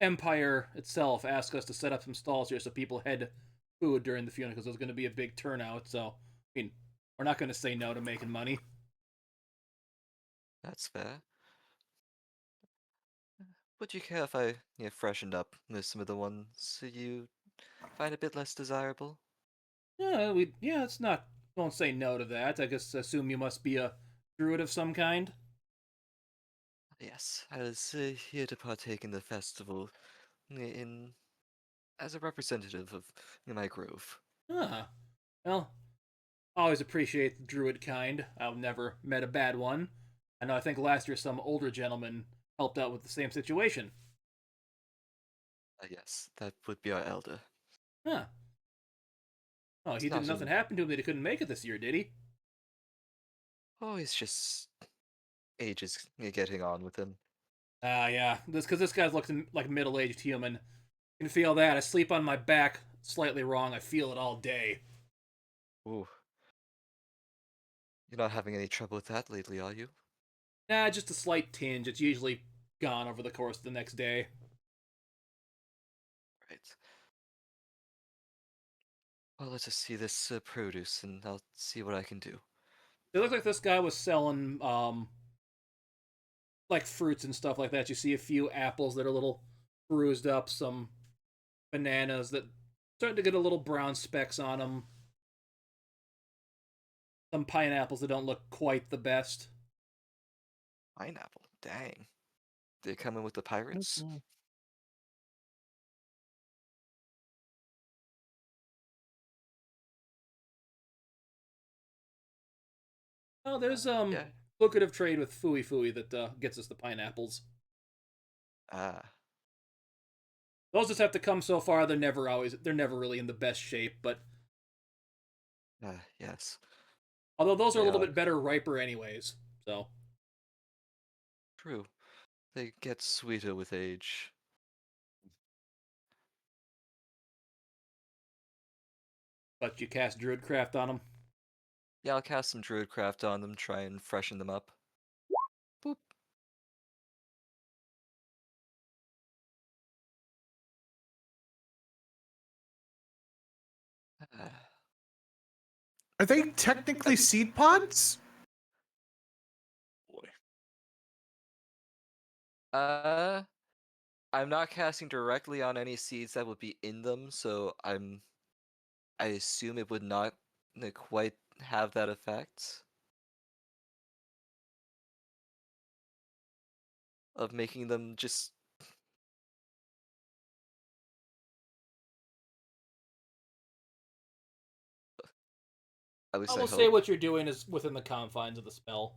Empire itself asked us to set up some stalls here so people had food during the funeral because there's going to be a big turnout. So I mean, we're not going to say no to making money. That's fair. Would you care if I freshened up some of the ones you find a bit less desirable? Yeah, it's not. Don't say no to that. I guess assume you must be a druid of some kind. Yes, I was here to partake in the festival in as a representative of my grove. Ah, well, always appreciate the druid kind. I've never met a bad one. I know. I think last year some older gentleman helped out with the same situation. Yes, that would be our elder. Huh. Oh, It's he didn't. not Nothing a. happened to him that he couldn't make it this year, did he? Oh, it's just age is getting on with him. Yeah. This guy's looking like a middle-aged human. I can feel that. I sleep on my back slightly wrong. I feel it all day. Ooh, you're not having any trouble with that lately, are you? Nah, just a slight tinge. It's usually gone over the course of the next day. Right. Well, let's just see this produce, and I'll see what I can do. It looks like this guy was selling like fruits and stuff like that. You see a few apples that are a little bruised up, some bananas that starting to get a little brown specks on them. Some pineapples that don't look quite the best. Pineapple. Dang. They come in with the pirates? Mhm. Oh, there's Yeah. lucrative trade with Fooey Fooey that gets us the pineapples. Ah. Those just have to come so far. They're never really in the best shape. But Yes. although those are a They little are. bit better riper anyways. So, True. They get sweeter with age. but you cast Druidcraft on them. Yeah, I'll cast some Druidcraft on them, try and freshen them up. Boop. Ah. Are they technically seed pods? Boy. Uh, I'm not casting directly on any seeds that would be in them, so I assume it would not quite have that effect of making them just At least I I will say hope. what you're doing is within the confines of the spell.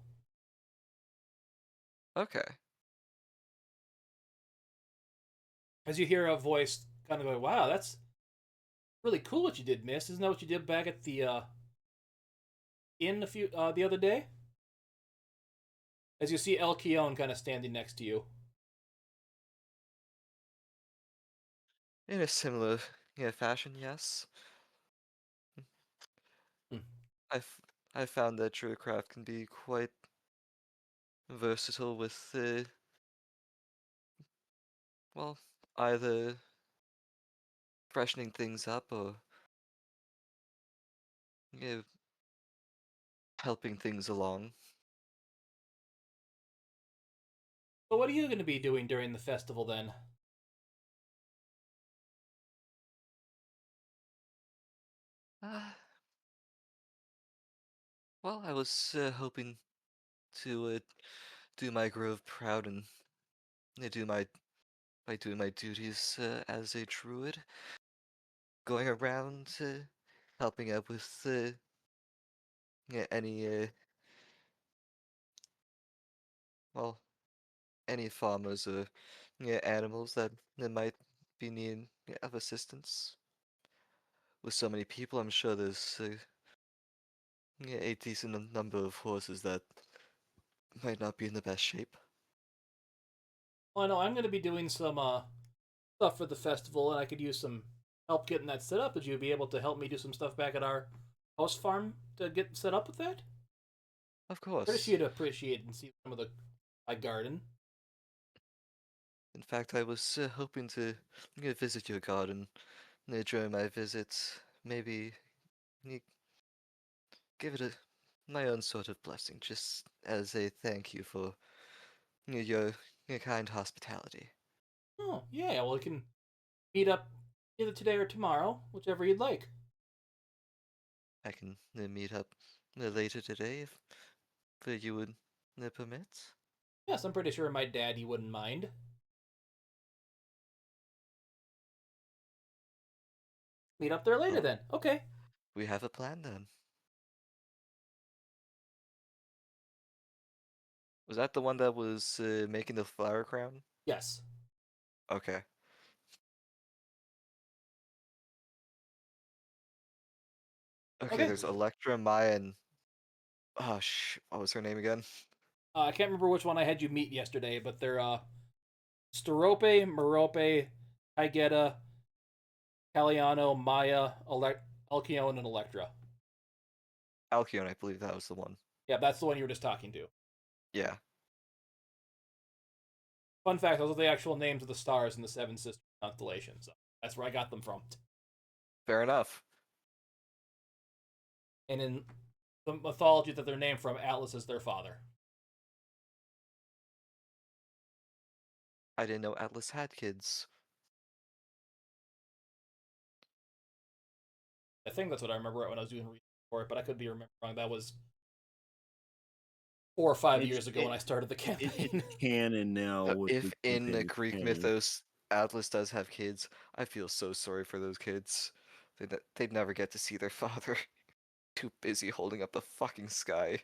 Okay. As you hear a voice kind of go, "Wow, that's really cool what you did, Miss. Isn't that what you did back at the inn the other day?" As you see El Keon kind of standing next to you. In a similar fashion, yes. Hmm. I've I found that druidcraft can be quite versatile with well, either freshening things up or you know, helping things along. So what are you going to be doing during the festival then? Uh, well, I was hoping to do my grove proud and do my by doing my duties as a druid, going around helping out with any well any farmers or animals that might be needing of assistance. With so many people, I'm sure there's a decent number of horses that might not be in the best shape. Well, I know I'm going to be doing some stuff for the festival, and I could use some help getting that set up. Would you be able to help me do some stuff back at our house farm to get set up with that? Of Pretty sure course. you'd appreciate and see some of the my garden. In fact, I was hoping to visit your garden during my visit. Maybe you give it my own sort of blessing, just as a thank you for your kind hospitality. Oh, yeah, well, we can meet up either today or tomorrow, whichever you'd like. I can meet up later today if you would permit. Yes, I'm pretty sure my daddy wouldn't mind. Meet up there later Well, then. Okay. we have a plan then. Was that the one that was making the flower crown? Yes. Okay. Okay, Okay. there's Electra, Maya, and what was her name again? I can't remember which one I had you meet yesterday, but they're Sterope, Merope, Hygeta, Caliano, Maya, Alcyone, and Electra. Alcyon, I believe that was the one. Yeah, that's the one you were just talking to. Yeah. Fun fact, those are the actual names of the stars in the Seven Sisters constellation, so that's where I got them from. Fair enough. And in the mythology that they're named from, Atlas is their father. I didn't know Atlas had kids. I think that's what I remember when I was doing research for it, but I could be remembering wrong. That was 4 or 5 years ago when I started the It's campaign. canon now So with if the in the campaign. Greek mythos Atlas does have kids, I feel so sorry for those kids. They'd never get to see their father. Too busy holding up the fucking sky.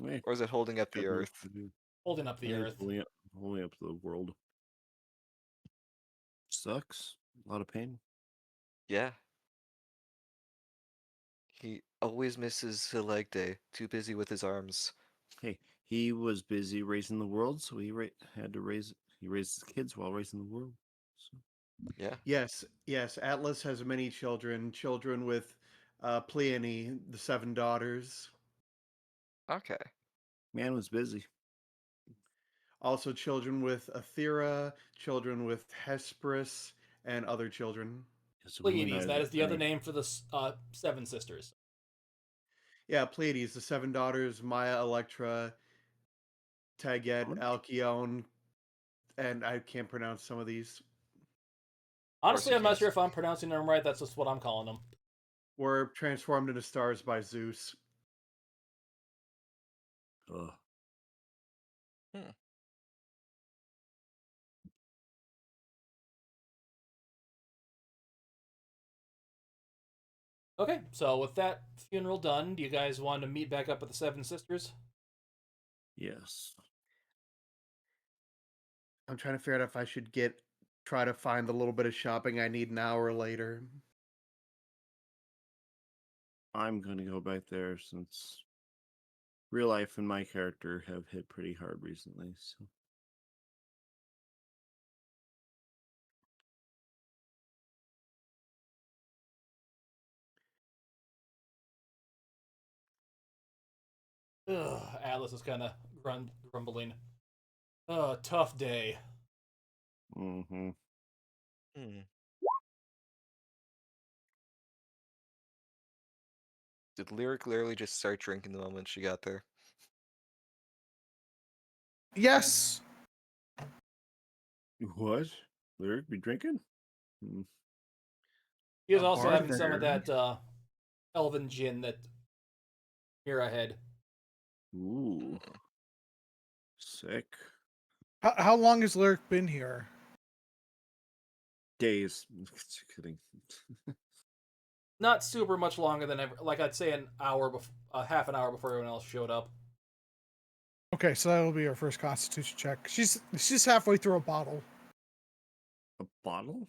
Hey, Or is it holding up the got enough earth? to do. Holding up the Yeah, earth. it's only up to the world. Sucks. A lot of pain. Yeah. He always misses the leg day. Too busy with his arms. Hey, he was busy raising the world, so had to raise. He raised his kids while raising the world. So Yeah. Yes, yes. Atlas has many children. Children with Pleione, the seven daughters. Okay. man was busy. Also, children with Aethera, children with Hesperus, and other children. So he and I Pleiades, are that the is the other same. name for the Seven Sisters. Yeah, Pleiades, the seven daughters, Maya, Electra, Taget, Alcyone, and I can't pronounce some of these. Course Honestly, you I'm not can't. sure if I'm pronouncing them right. That's just what I'm calling them. Were transformed into stars by Zeus. Ugh. Hmm. Okay, so with that funeral done, do you guys want to meet back up at the Seven Sisters? Yes. I'm trying to figure out if I should try to find the little bit of shopping I need an hour later. I'm going to go back there since real life and my character have hit pretty hard recently. So Ugh, Atlas is kind of grumbling. Tough day. mm-hmm. Hmm. Did Lyric literally just start drinking the moment she got there? Yes. What? Lyric be drinking? He was A also having some of bartender. that elven gin that Mira had. Ooh. Sick. How long has Lyric been here? Days. Just kidding. Not super much longer than ever. Like I'd say an hour before, half an hour before everyone else showed up. Okay, so that'll be our first Constitution check. She's halfway through a bottle. A bottle?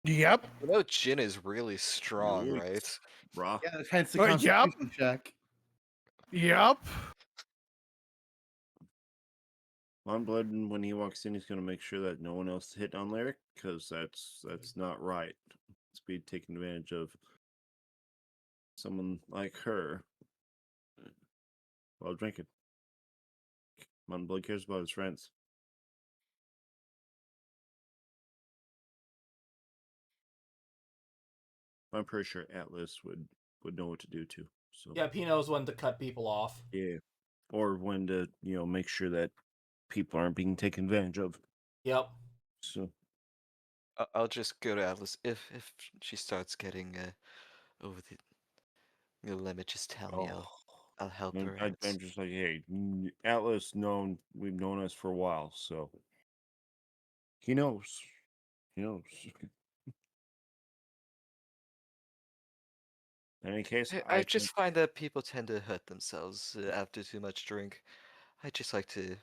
Yep. You know, gin is really strong, Really? right? Bruh. Yeah, hence the Yep. Constitution check. Yep. On Blood, when he walks in, he's going to make sure that no one else hit on Lyric, because that's not right. It's be taking advantage of someone like her while drinking. Mountain Blood cares about his friends. I'm pretty sure Atlas would know what to do too. So Yeah, he knows when to cut people off. yeah, or when to make sure that people aren't being taken advantage of. Yep. So I'll just go to Atlas if she starts getting over the limit. Just tell me. I'll help her out. I'm just like, hey, Atlas, we've known us for a while, so he knows. He knows. In any case, I just find that people tend to hurt themselves after too much drink. I just like to.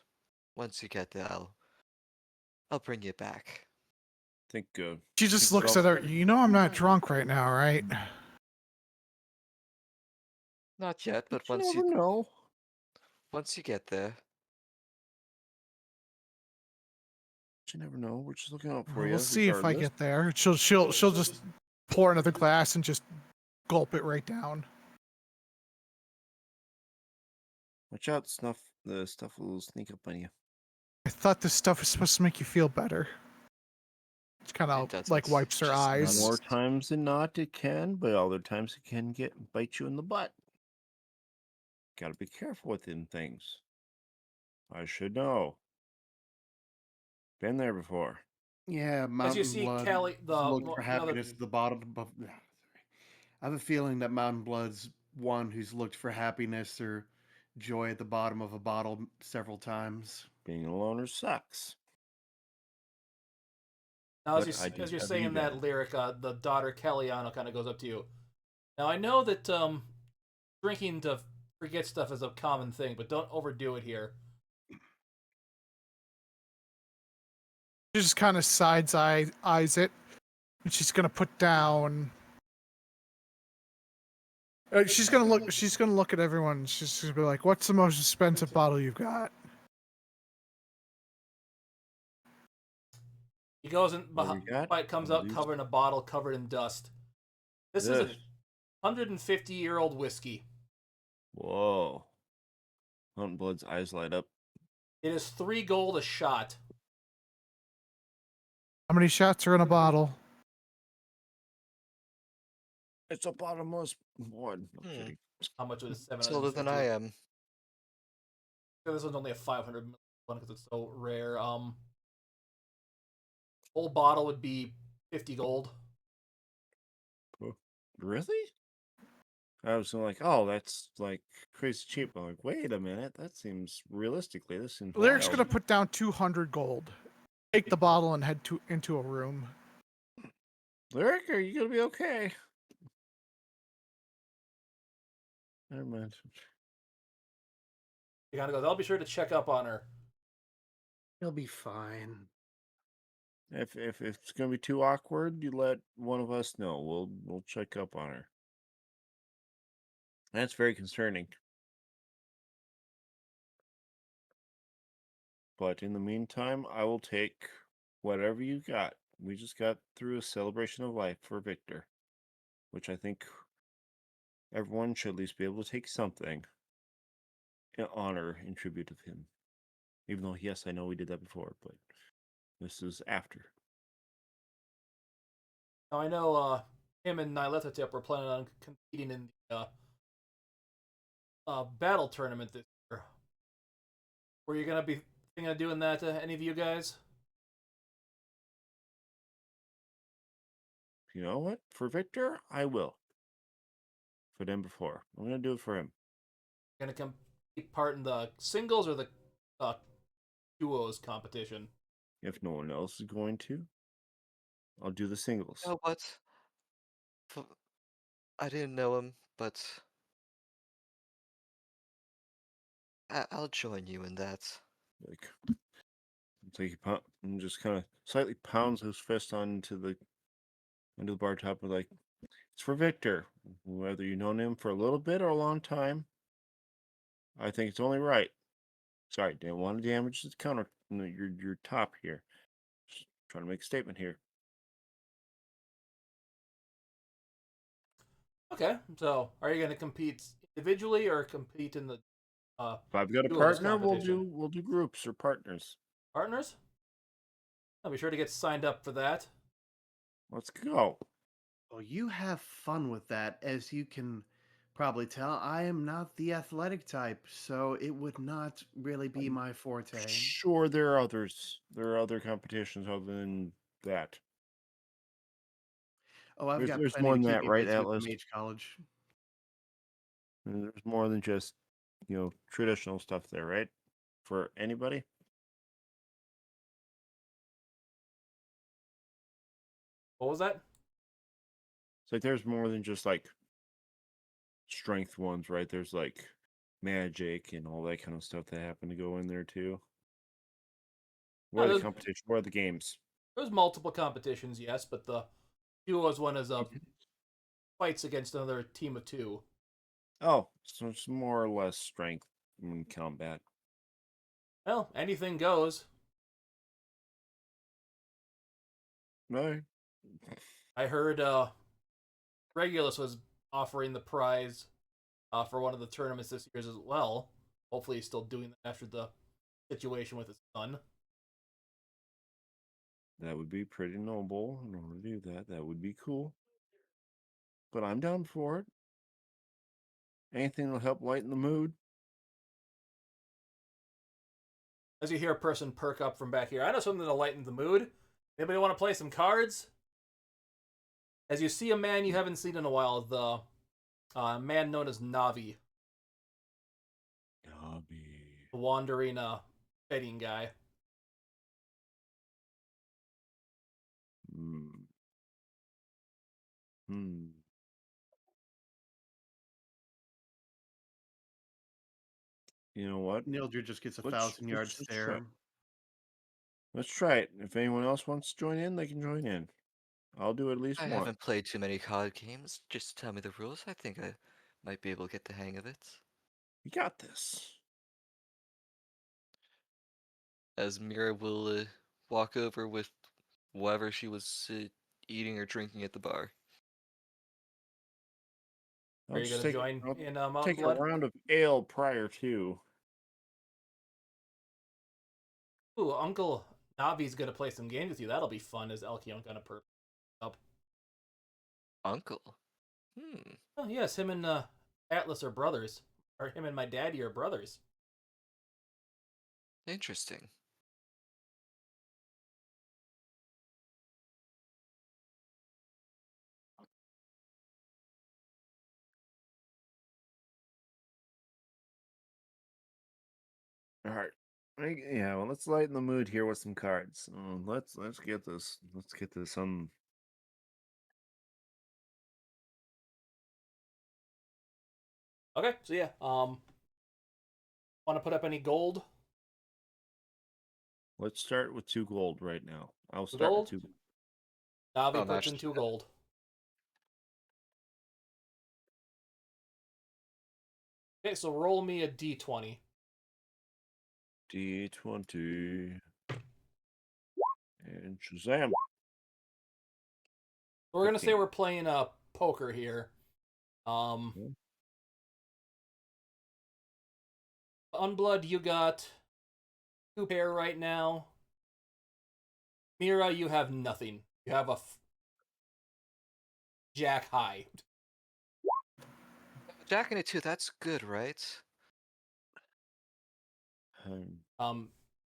Once you get there, I'll bring you back. think She just looks at her. You know, I'm not drunk right now, right? Not yet, but you never know. once you get there, You never know. We're just looking out for Well, you. we'll see if I regardless. get there. She'll just pour another glass and just gulp it right down. Watch out, the stuff will sneak up on you. I thought this stuff was supposed to make you feel better. It's kind It of doesn't. like wipes her Just eyes. More times than not, it can, but other times it can bite you in the butt. Gotta be careful with them things. I should know. Been there before. Yeah, As Mountain you see, Blood Kelly, looked for another. happiness at the bottom. Sorry. I have a feeling that Mountain Blood's one who's looked for happiness or joy at the bottom of a bottle several times. Being a loner sucks. Now, But I did as you're have saying you that then. lyric, the daughter Kellyanna kind of goes up to you. Now, I know that drinking to forget stuff is a common thing, but don't overdo it here. She just kind of eyes it, and she's gonna put down. She's gonna look. She's gonna look at everyone. She's gonna be like, "What's the most expensive bottle you've got?" He goes in What do we behind. got? It comes One of out these? covered in a bottle covered in dust. This is a Ugh. 150-year-old whiskey. Whoa. Mountain Blood's eyes light up. It is 3 gold a shot. How many shots are in a bottle? It's a bottomless one. I'm Hmm. kidding. How much was it? it's older than 750. I am. This one's only a 500 ml one because it's so rare. Whole bottle would be 50 gold. Really? I was like, oh, that's like crazy cheap. I'm like, wait a minute, that seems realistically, this seems Lyric's wild. gonna put down 200 gold. Take the bottle and head into a room. Lyric, are you gonna be okay? Never mind. He kind of goes, I'll be sure to check up on her. He'll be fine. If it's gonna be too awkward, you let one of us know. We'll check up on her. That's very concerning. But in the meantime, I will take whatever you got. We just got through a celebration of life for Victor, which I think everyone should at least be able to take something in honor and tribute of him. Even though, yes, I know we did that before, but this is after. Now I know him and Nylethatep were planning on competing in the battle tournament this year. Were you gonna be thinking of doing that, any of you guys? You know what? For Victor, I will. For them before. I'm gonna do it for him. Gonna compete part in the singles or the uh, duos competition? If no one else is going to, I'll do the singles. You know what? I didn't know him, but I'll join you in that. Like, it's like and just kind of slightly pounds his fist onto the bar top, and like, it's for Victor. Whether you've known him for a little bit or a long time, I think it's only right. Sorry, didn't want to damage the counter, your top here. Just trying to make a statement here. Okay, so are you gonna compete individually or compete in the If I've got a duos partner, competition? we'll do groups or partners. Partners? I'll be sure to get signed up for that. Let's go. Well, you have fun with that. As you can probably tell, I am not the athletic type, so it would not really be my forte. Sure, there are others. There are other competitions other than that. Oh, I've got There's plenty more to than keep that, me right, busy with the Atlas? mage college. There's more than just, traditional stuff there, right? For anybody? What was that? It's like there's more than just like strength ones, right? There's like magic and all that kind of stuff that happen to go in there too. Where are the there's, competition? Where are the games? there's multiple competitions, yes, but the duos one is fights against another team of two. Oh, so it's more or less strength in combat. Well, anything goes. No. I heard Regulus was offering the prize for one of the tournaments this year as well. Hopefully, he's still doing that after the situation with his son. That would be pretty noble in order to do that. That would be cool. But I'm down for it. Anything that'll help lighten the mood. As you hear a person perk up from back here, I know something to lighten the mood. Anybody want to play some cards? As you see a man you haven't seen in a while, the man known as Navi, Dobby. the wandering betting guy. Hmm. Hmm. You know what? Nildred just gets a Let's 1,000-yard let's try. stare. Let's try it. If anyone else wants to join in, they can join in. I'll do at least I one. haven't played too many card games. Just tell me the rules. I think I might be able to get the hang of it. You got this. As Mira will walk over with whatever she was eating or drinking at the bar. Are you going to join I'll in Mountain take a Blood? round of ale prior to. Ooh, Uncle Navi's going to play some games with you. That'll be fun as Elkion kind of perk up. Uncle. Hmm. Oh, yes, him and Atlas are brothers. Or him and my daddy are brothers. Interesting. All right. Yeah, well, let's lighten the mood here with some cards. Let's get this. Let's get this on. Okay, so yeah, want to put up any gold? Let's start with 2 gold right now. I'll Two start with gold? 2. Navi Oh, puts in match. 2 gold. Okay, so roll me a d20. D20. And Shazam. We're gonna say 15. we're playing poker here. Yeah. Unblood, you got 2 pair right now. Mira, you have nothing. You have a jack high. Jack and a 2, that's good, right? Um,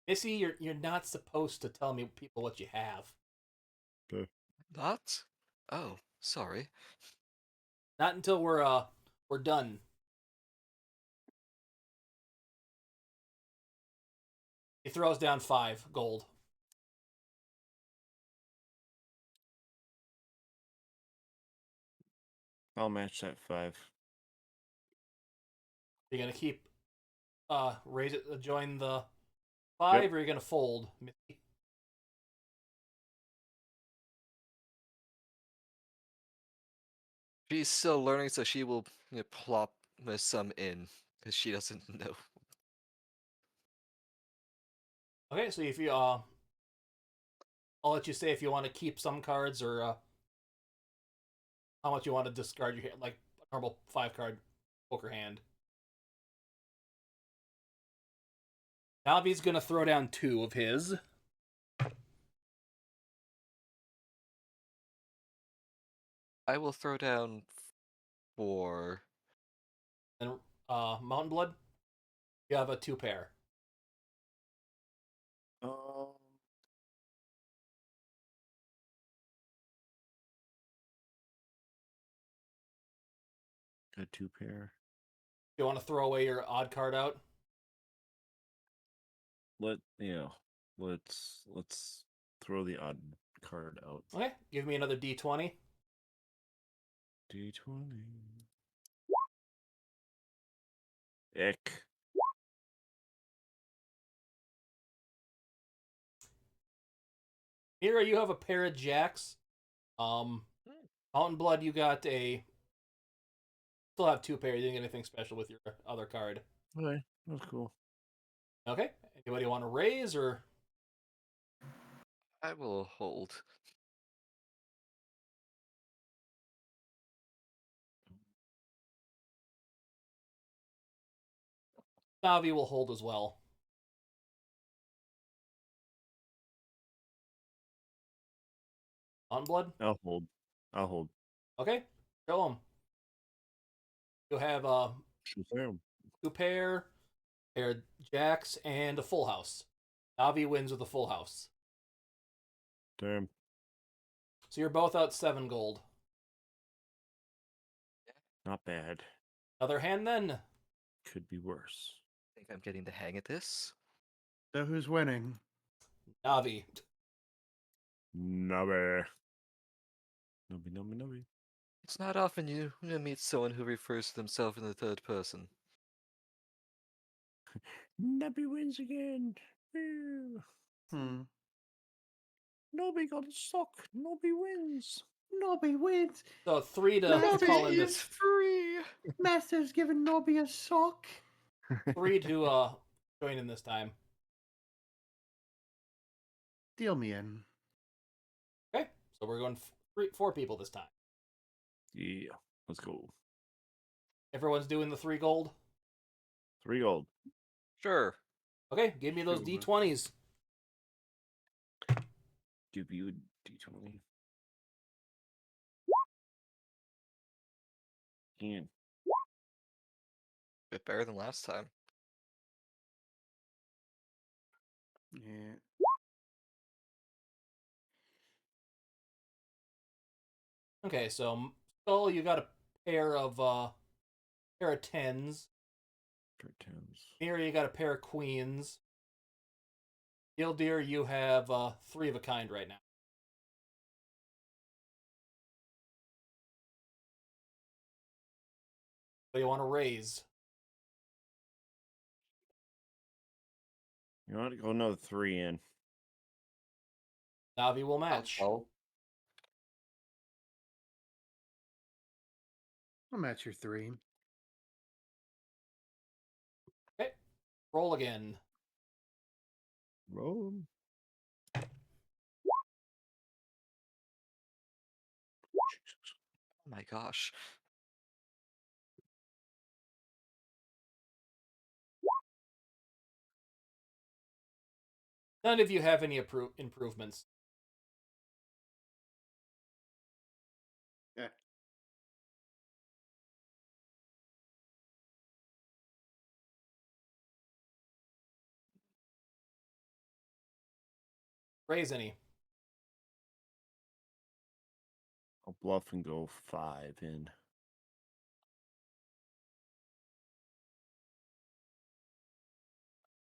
Missy, you're not supposed to tell me people what you have. Not? Oh, sorry. Not until we're done. He throws down 5 gold. I'll match that 5. You're gonna keep raise it join the 5, Yep. or you're gonna fold, Missy? She's still learning, so she will plop some in because she doesn't know. Okay, so if you I'll let you say if you want to keep some cards or how much you want to discard your hand, like a normal 5-card poker hand. Navi's gonna throw down 2 of his. I will throw down 4. And Mountain Blood, you have a 2 pair. Um, a 2 pair. You want to throw away your odd card out? Let's throw the odd card out. Okay, give me another d20. D20. Ick. Mira, you have a pair of jacks. Mountain Blood, you got a. Still have 2 pair. You didn't get anything special with your other card. Okay, that's cool. Okay. Anybody want to raise or? I will hold. Navi will hold as well. Mountain Blood. I'll hold. I'll hold. Okay. Show them. You'll have Shazam. 2 pair of jacks, and a full house. Navi wins with a full house. Damn. So you're both out 7 gold. Not bad. Another hand then. Could be worse. I think I'm getting the hang of this. So who's winning? Navi. Nubby. Nubby. It's not often you meet someone who refers to themselves in the third person. Nubby wins again. Woo. Hmm. Nobby got a sock. Nobby wins. Nobby wins. So 3 to Navi call in is this. free! Master's giving Nobby a sock. 3 to join in this time. Deal me in. Okay. So we're going 4 people this time. Yeah. Let's go. Everyone's doing the 3 gold. 3 gold. Sure. Okay, give me those Sure. d20s. Give you a D20. And Bit better than last time. Yeah. Okay, so Skull, you got a pair of 10s. tens. Mira, you got a pair of queens. Gildeer, you have 3 of a kind right now. What do you want to raise? You want to go another 3 in? Navi will match. Oh, I'll match your 3. Okay. Roll again. Roll. oh my gosh. None of you have any improvements. Yeah. Raise any. I'll bluff and go 5 in.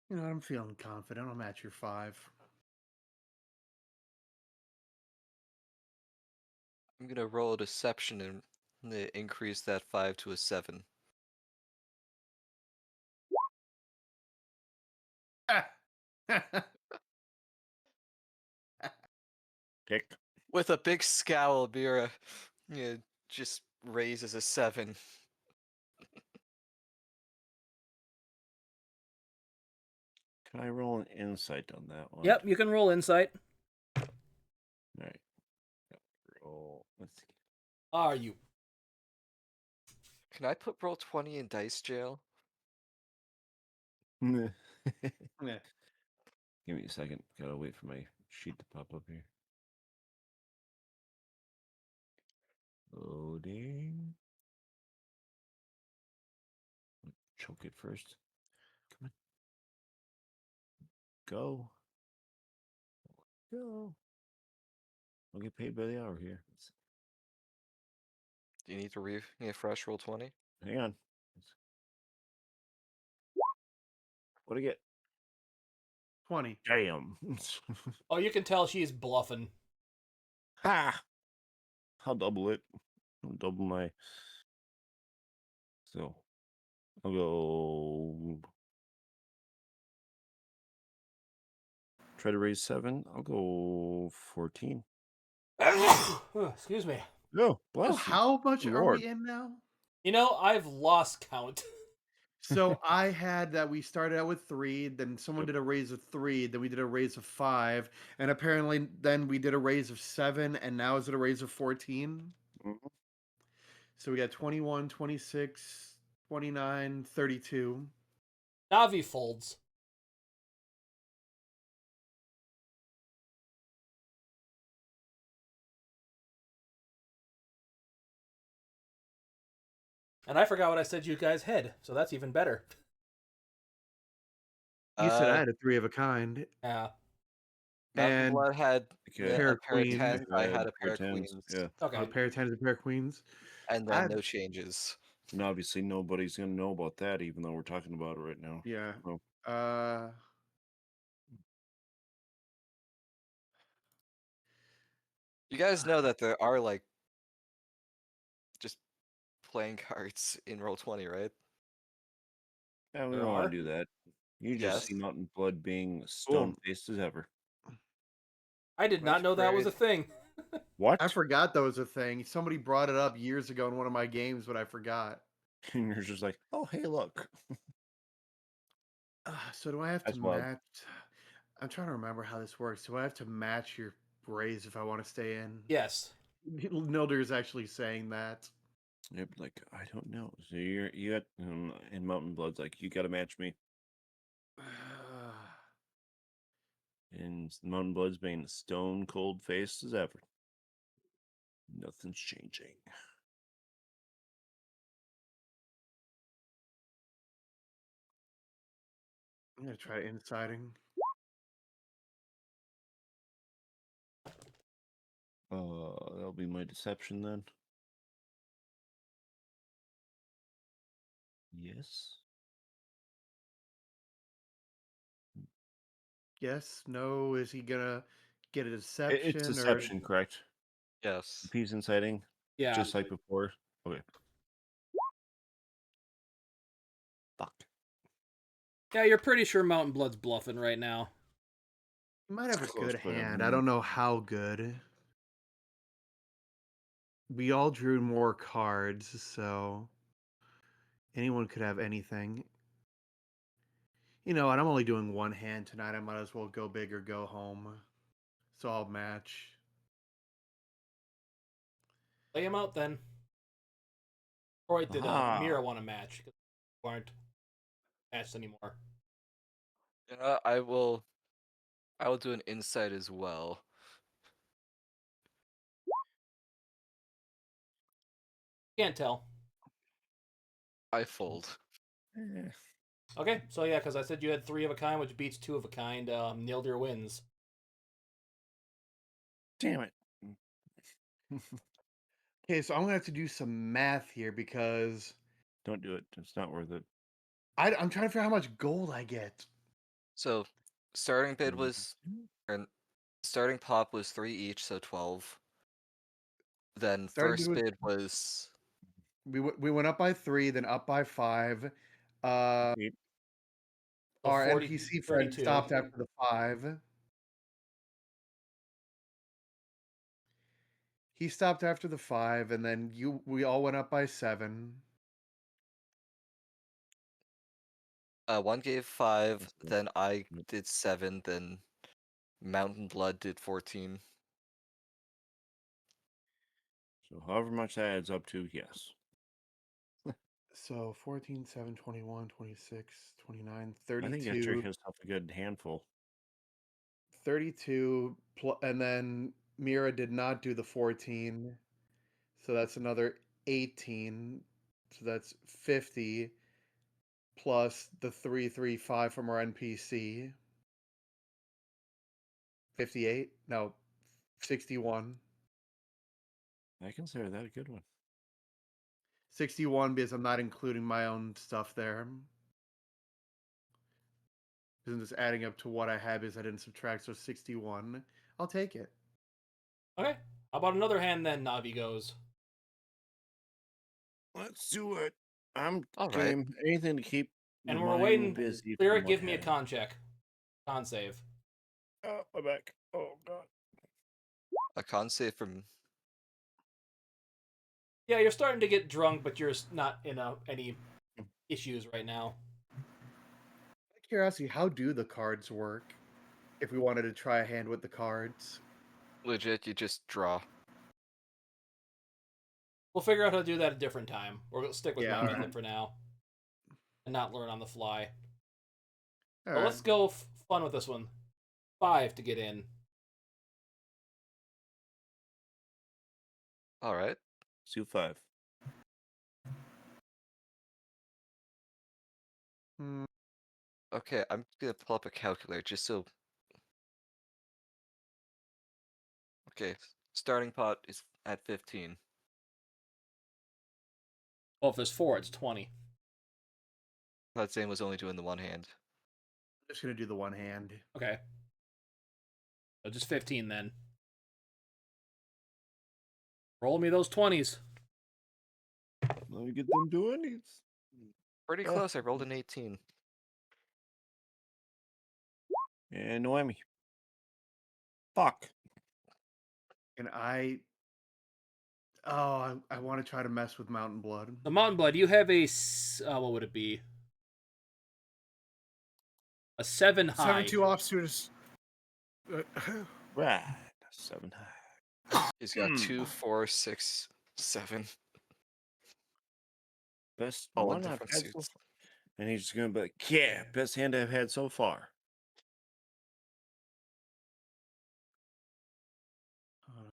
You know, I'm feeling confident. I'll match your 5. I'm gonna roll a deception and increase that 5 to a 7. Pick. With a big scowl, Mira just raises a 7. Can I roll an insight on that one? Yep, you can roll insight. All right. Roll. Let's see. Are you? Can I put roll 20 in dice jail? Give Yeah. me a second. Gotta wait for my sheet to pop up here. Loading. Choke it first. Come on. Go. Go. I'll get paid by the hour here. Do you need to refresh roll 20? Hang on. What'd I get? 20. Damn. Oh, you can tell she's bluffing. Ha! I'll double it. I'll double my. So I'll go. Try to raise 7. I'll go 14. Excuse me. No, bless Oh, you. how much are Lord. we in now? You know, I've lost count. So I had that we started out with 3, then someone Yep. did a raise of 3, then we did a raise of 5, and apparently then we did a raise of 7, and now is it a raise of 14? Mhm. So we got 21, 26, 29, 32. Navi folds. And I forgot what I said you guys had, so that's even better. You said I Uh, had a 3 of a kind, Yeah. Mountain and Blood had Okay. Pair a of pair of queens. 10s, I had a pair pair of of 10s. queens. Yeah. Okay. a pair of 10s, a pair of queens. And then no changes. And obviously nobody's gonna know about that, even though we're talking about it right now. Yeah. So, You guys know that there are like just playing cards in roll 20, right? yeah, we There don't want are? to do that. You just see Yes. Mountain Blood being stone faced as ever. I did not That's know that was a great. thing. What? I forgot that was a thing. Somebody brought it up years ago in one of my games, but I forgot. And you're just like, oh, hey, look. So do I have to That's wild. match? I'm trying to remember how this works. Do I have to match your raise if I want to stay in? Yes. Nilder is actually saying that. Yep, like I don't know. So you got in Mountain Blood's like you got to match me, and Mountain Blood's being stone cold faced as ever. Nothing's changing. I'm gonna try insiding. That'll be my deception then. Yes. Yes, no. Is he gonna get a It's deception deception, correct? Yes. If he's inciting, Yeah. just like before. Okay. Yeah, you're pretty sure Mountain Blood's bluffing right now. He might have a Close, good but hand. I don't know how good. We all drew more cards, so anyone could have anything. You know, and I'm only doing one hand tonight. I might as well go big or go home. So I'll match. Lay him out then. Or did Mira Aha. want to match? Because we aren't matched anymore. I will do an insight as well. Can't tell. I fold. Eh, Okay, so yeah, because I said you had 3 of a kind, which beats 2 of a kind. Nildir wins. damn it. Okay, so I'm gonna have to do some math here because Don't do it. It's not worth it. I'm trying to figure out how much gold I get. So, starting bid Mm. was, or starting pop was 3 each, so 12. Then Starting bid first was bid was we went up by 3, then up by 5. Uh, Eight. So our 40, NPC friend 32. stopped after the 5. He stopped after the 5, and then we all went up by 7. one gave 5, That's good. then I Yep. did 7, then Mountain Blood did 14. So however much that adds up to, yes. So 14, 7, 21, 26, 29, I think that trick 32, has a good handful. 32, and then Mira did not do the 14. So that's another 18. So that's 50 plus the 335 from our NPC. 58? No, 61. I consider that a good one. 61 because I'm not including my own stuff there. Isn't this adding up to what I had because I didn't subtract, so 61. I'll take it. Okay, how about another hand then, Navi goes. Let's do it. I'm All right. game. Anything to keep the And we're mind waiting. busy. Clear from it, give what me a happened. con check. Con save. Oh, my back. Oh, God. A con save from. Yeah, you're starting to get drunk, but you're not in any issues right now. Out of curiosity, how do the cards work? If we wanted to try a hand with the cards. Legit, you just draw. We'll figure out how to do that a different time. We'll stick with Yeah, my alright. method for now. And not learn on the fly. But Alright. let's go fun with this one. 5 to get in. All right. Suit 5. Hmm. Okay, I'm gonna pull up a calculator just so. Okay, starting pot is at 15. Well, if there's 4, it's 20. That Zane was only doing the one hand. I'm just gonna do the one hand. Okay. So just 15 then. Roll me those 20s. Let me get them doing these. Pretty close. I rolled an 18. And Noemi. Fuck. And I want to try to mess with Mountain Blood. The Mountain Blood, you have a what would it be? A 7 high. 7-2 offsuit is. Right. 7 high. He's got 2, 4, 6, 7. Best All in one I've different had so suits. far. And he's just going to be like, yeah, best hand I've had so far.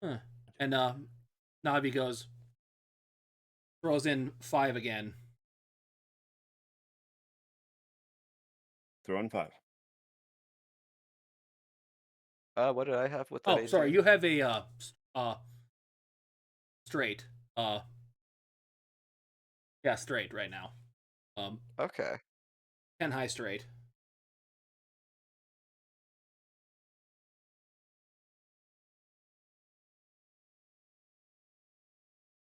Huh. And Navi goes, throws in 5 again. Throwing 5. What did I have with that Oh, 18? sorry, you have a straight. Yeah, straight right now. Okay. 10 high straight.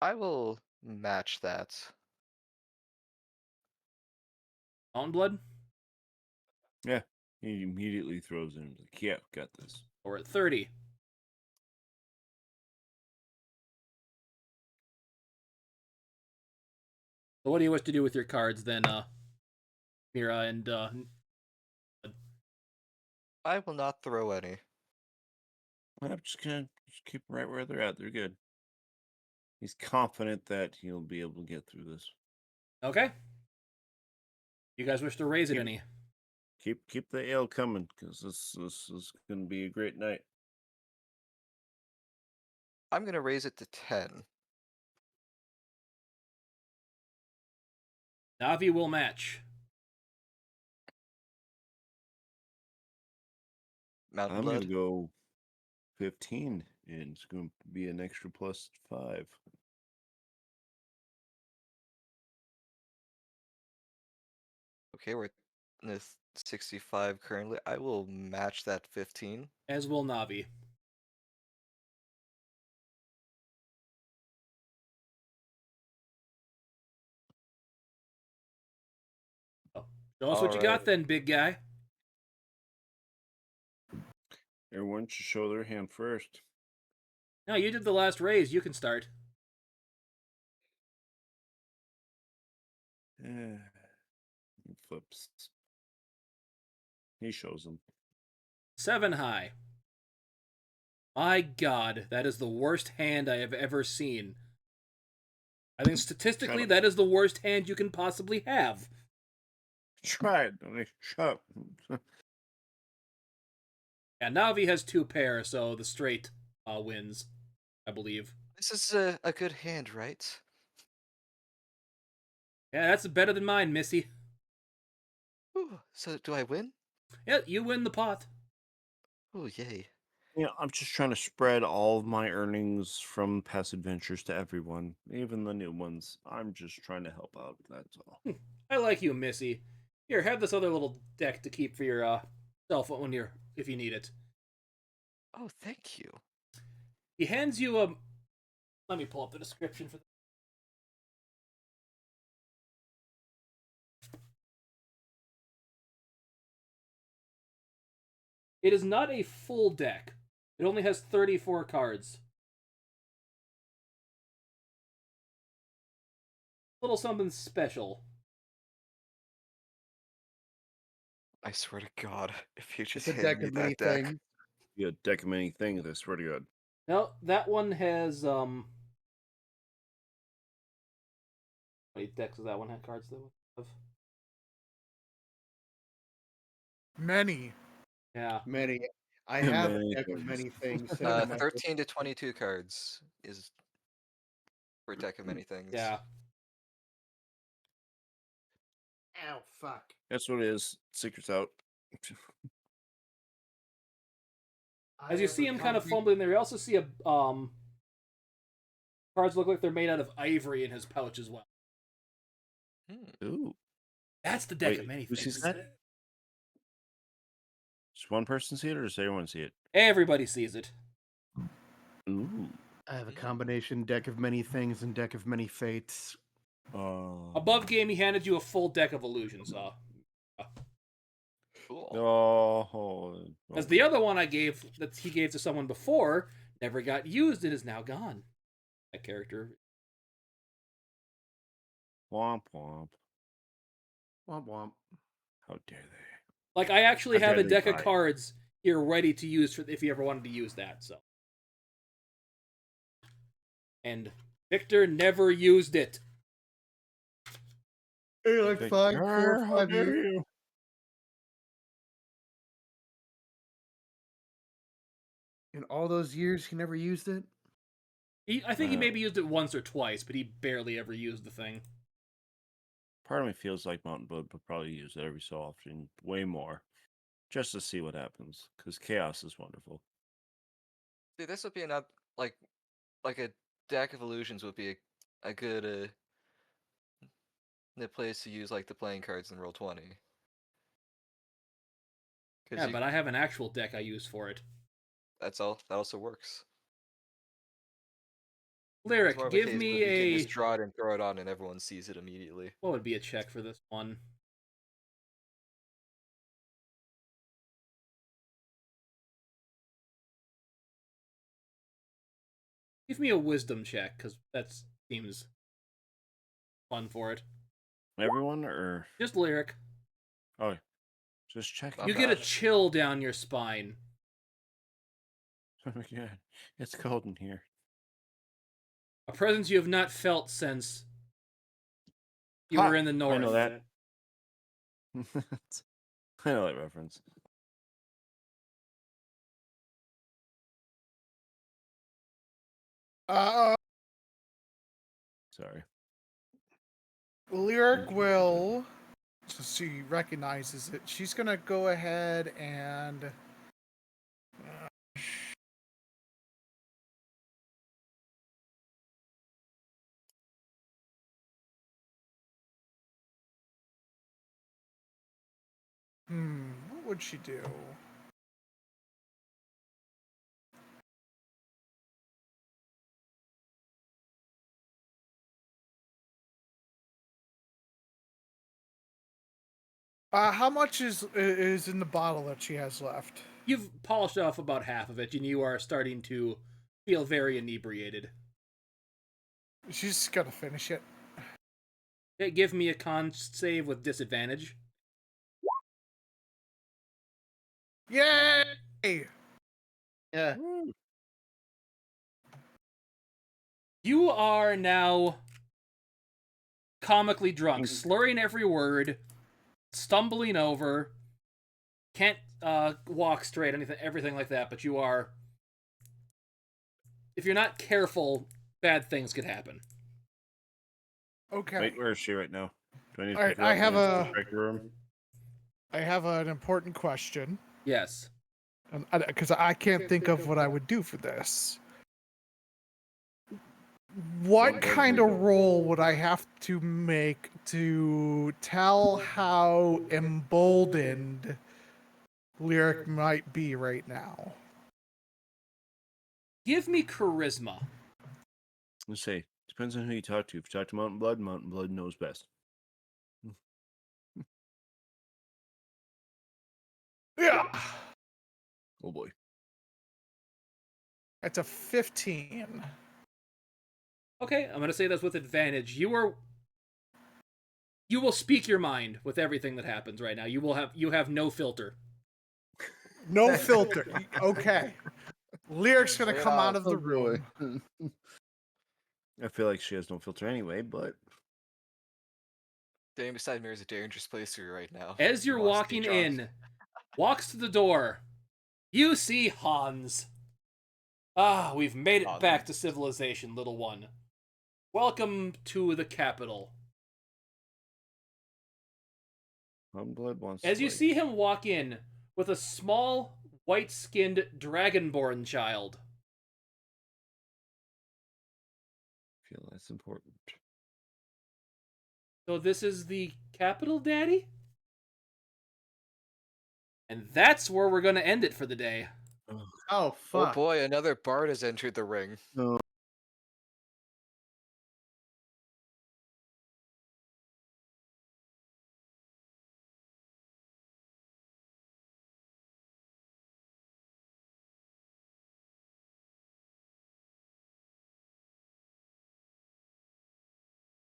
I will match that. Mountain Blood? Yeah. He immediately throws in. Like, yeah, got this. Or at 30. So what do you wish to do with your cards then, Mira and I will not throw any. I'm just gonna just keep them right where they're at. They're good. He's confident that he'll be able to get through this. okay. You guys wish to raise it Keep- any? Keep the ale coming, because this is gonna be a great night. I'm gonna raise it to 10. Navi will match. Mountain I'm Blood. gonna go 15, and it's gonna be an extra +5. Okay, we're at 65 currently. I will match that 15. As will Navi. Oh, show us what you got Alright. then, big guy. Everyone should show their hand first. No, you did the last raise. You can start. He flips. He shows them. 7 high. My god, that is the worst hand I have ever seen. I think statistically, Shut up. that is the worst hand you can possibly have. Try it, Donnie. Shut up. Yeah, Navi has 2 pair, so the straight wins, I believe. This is a good hand, right? Yeah, that's better than mine, Missy. Ooh, so do I win? Yeah, you win the pot. Oh, yay. Yeah, I'm just trying to spread all of my earnings from past adventures to everyone, even the new ones. I'm just trying to help out. That's all. I like you, Missy. Here, have this other little deck to keep for your cell phone when if you need it. Oh, thank you. He hands you a. Let me pull up the description for. It is not a full deck. It only has 34 cards. A little something special. I swear to God, if you just It's a hand deck me of many that deck. things. You got a deck of many things, I swear to God. No, that one has How many decks does that one have cards that have? Many. Yeah. Many. I Yeah, have a many deck of things. many things sitting on my 13 to 22 cards is for a deck of many things. Yeah. Ow, fuck. That's what it is. Secret's out. As you see him kind of fumbling there, you also see a cards look like they're made out of ivory in his pouch as well. Ooh. That's the deck Wait, of many who things. sees that? Does one person see it, or does everyone see it? Everybody sees it. Ooh. I have a combination deck of many things and deck of many fates. Above game, he handed you a full deck of illusions. Cool. Oh. As the other one that he gave to someone before never got used and is now gone. That character. Womp womp. Womp womp. How dare they? Like, I actually How have a dare they deck of buy it. cards here ready to use for if you ever wanted to use that. So, and Victor never used it. Hey, like Like, 4 or how 5 dare years. you? In all those years, he never used it. I think he maybe used it once or twice, but he barely ever used the thing. Part of me feels like Mountain Blood would probably use it every so often, way more, just to see what happens. Because chaos is wonderful. See, this would be like a deck of illusions would be a good place to use like the playing cards in roll 20. Yeah, but I have an actual deck I use for it. That also works. It's Lyric, more of a give case me of you can a. just draw it and throw it on, and everyone sees it immediately. What would be a check for this one? Give me a wisdom check, because that seems fun for it. Everyone or Just Lyric. oh, just checking. Not You get a bad. chill down your spine. Oh my god, it's cold in here. A presence you have not felt since you Ha! were in the north. I know that. I know that reference. Sorry. Lyric will, so she recognizes it. She's gonna go ahead and what would she do? How much is in the bottle that she has left? You've polished off about half of it, and you are starting to feel very inebriated. She's gonna finish it. Okay, give me a con save with disadvantage. Yay! Yeah. Woo. You are now comically drunk, Mm. slurring every word, stumbling over, can't walk straight, everything like that, but you are... If you're not careful, bad things could happen. Okay. Wait, where is she right now? Do I need to All pick right, her I up have and a- check her room? I have an important question, Yes. because I can't think of what I would do for this. What kind of roll would I have to make to tell how emboldened Lyric might be right now? Give me charisma. Let's say depends on who you talk to. If you talk to Mountain Blood knows best. Yeah. Oh boy. That's a 15. Okay, I'm gonna say that's with advantage. You will speak your mind with everything that happens right now. You have no filter. No filter. Okay. Lyric's gonna come out of the Oh, boy. room. I feel like she has no filter anyway, but Staying beside Mir is a dangerous place for you right now. As you're You wanna stay walking drunk. in, walks to the door. You see Hans. Ah, we've made it back to civilization, little one. Welcome to the capital. Mountain Blood wants As to, you like, see him walk in with a small, white-skinned, dragonborn child. feel that's important. So this is the capital, Daddy? And that's where we're going to end it for the day. Oh Oh fuck. boy, another bard has entered the ring. No.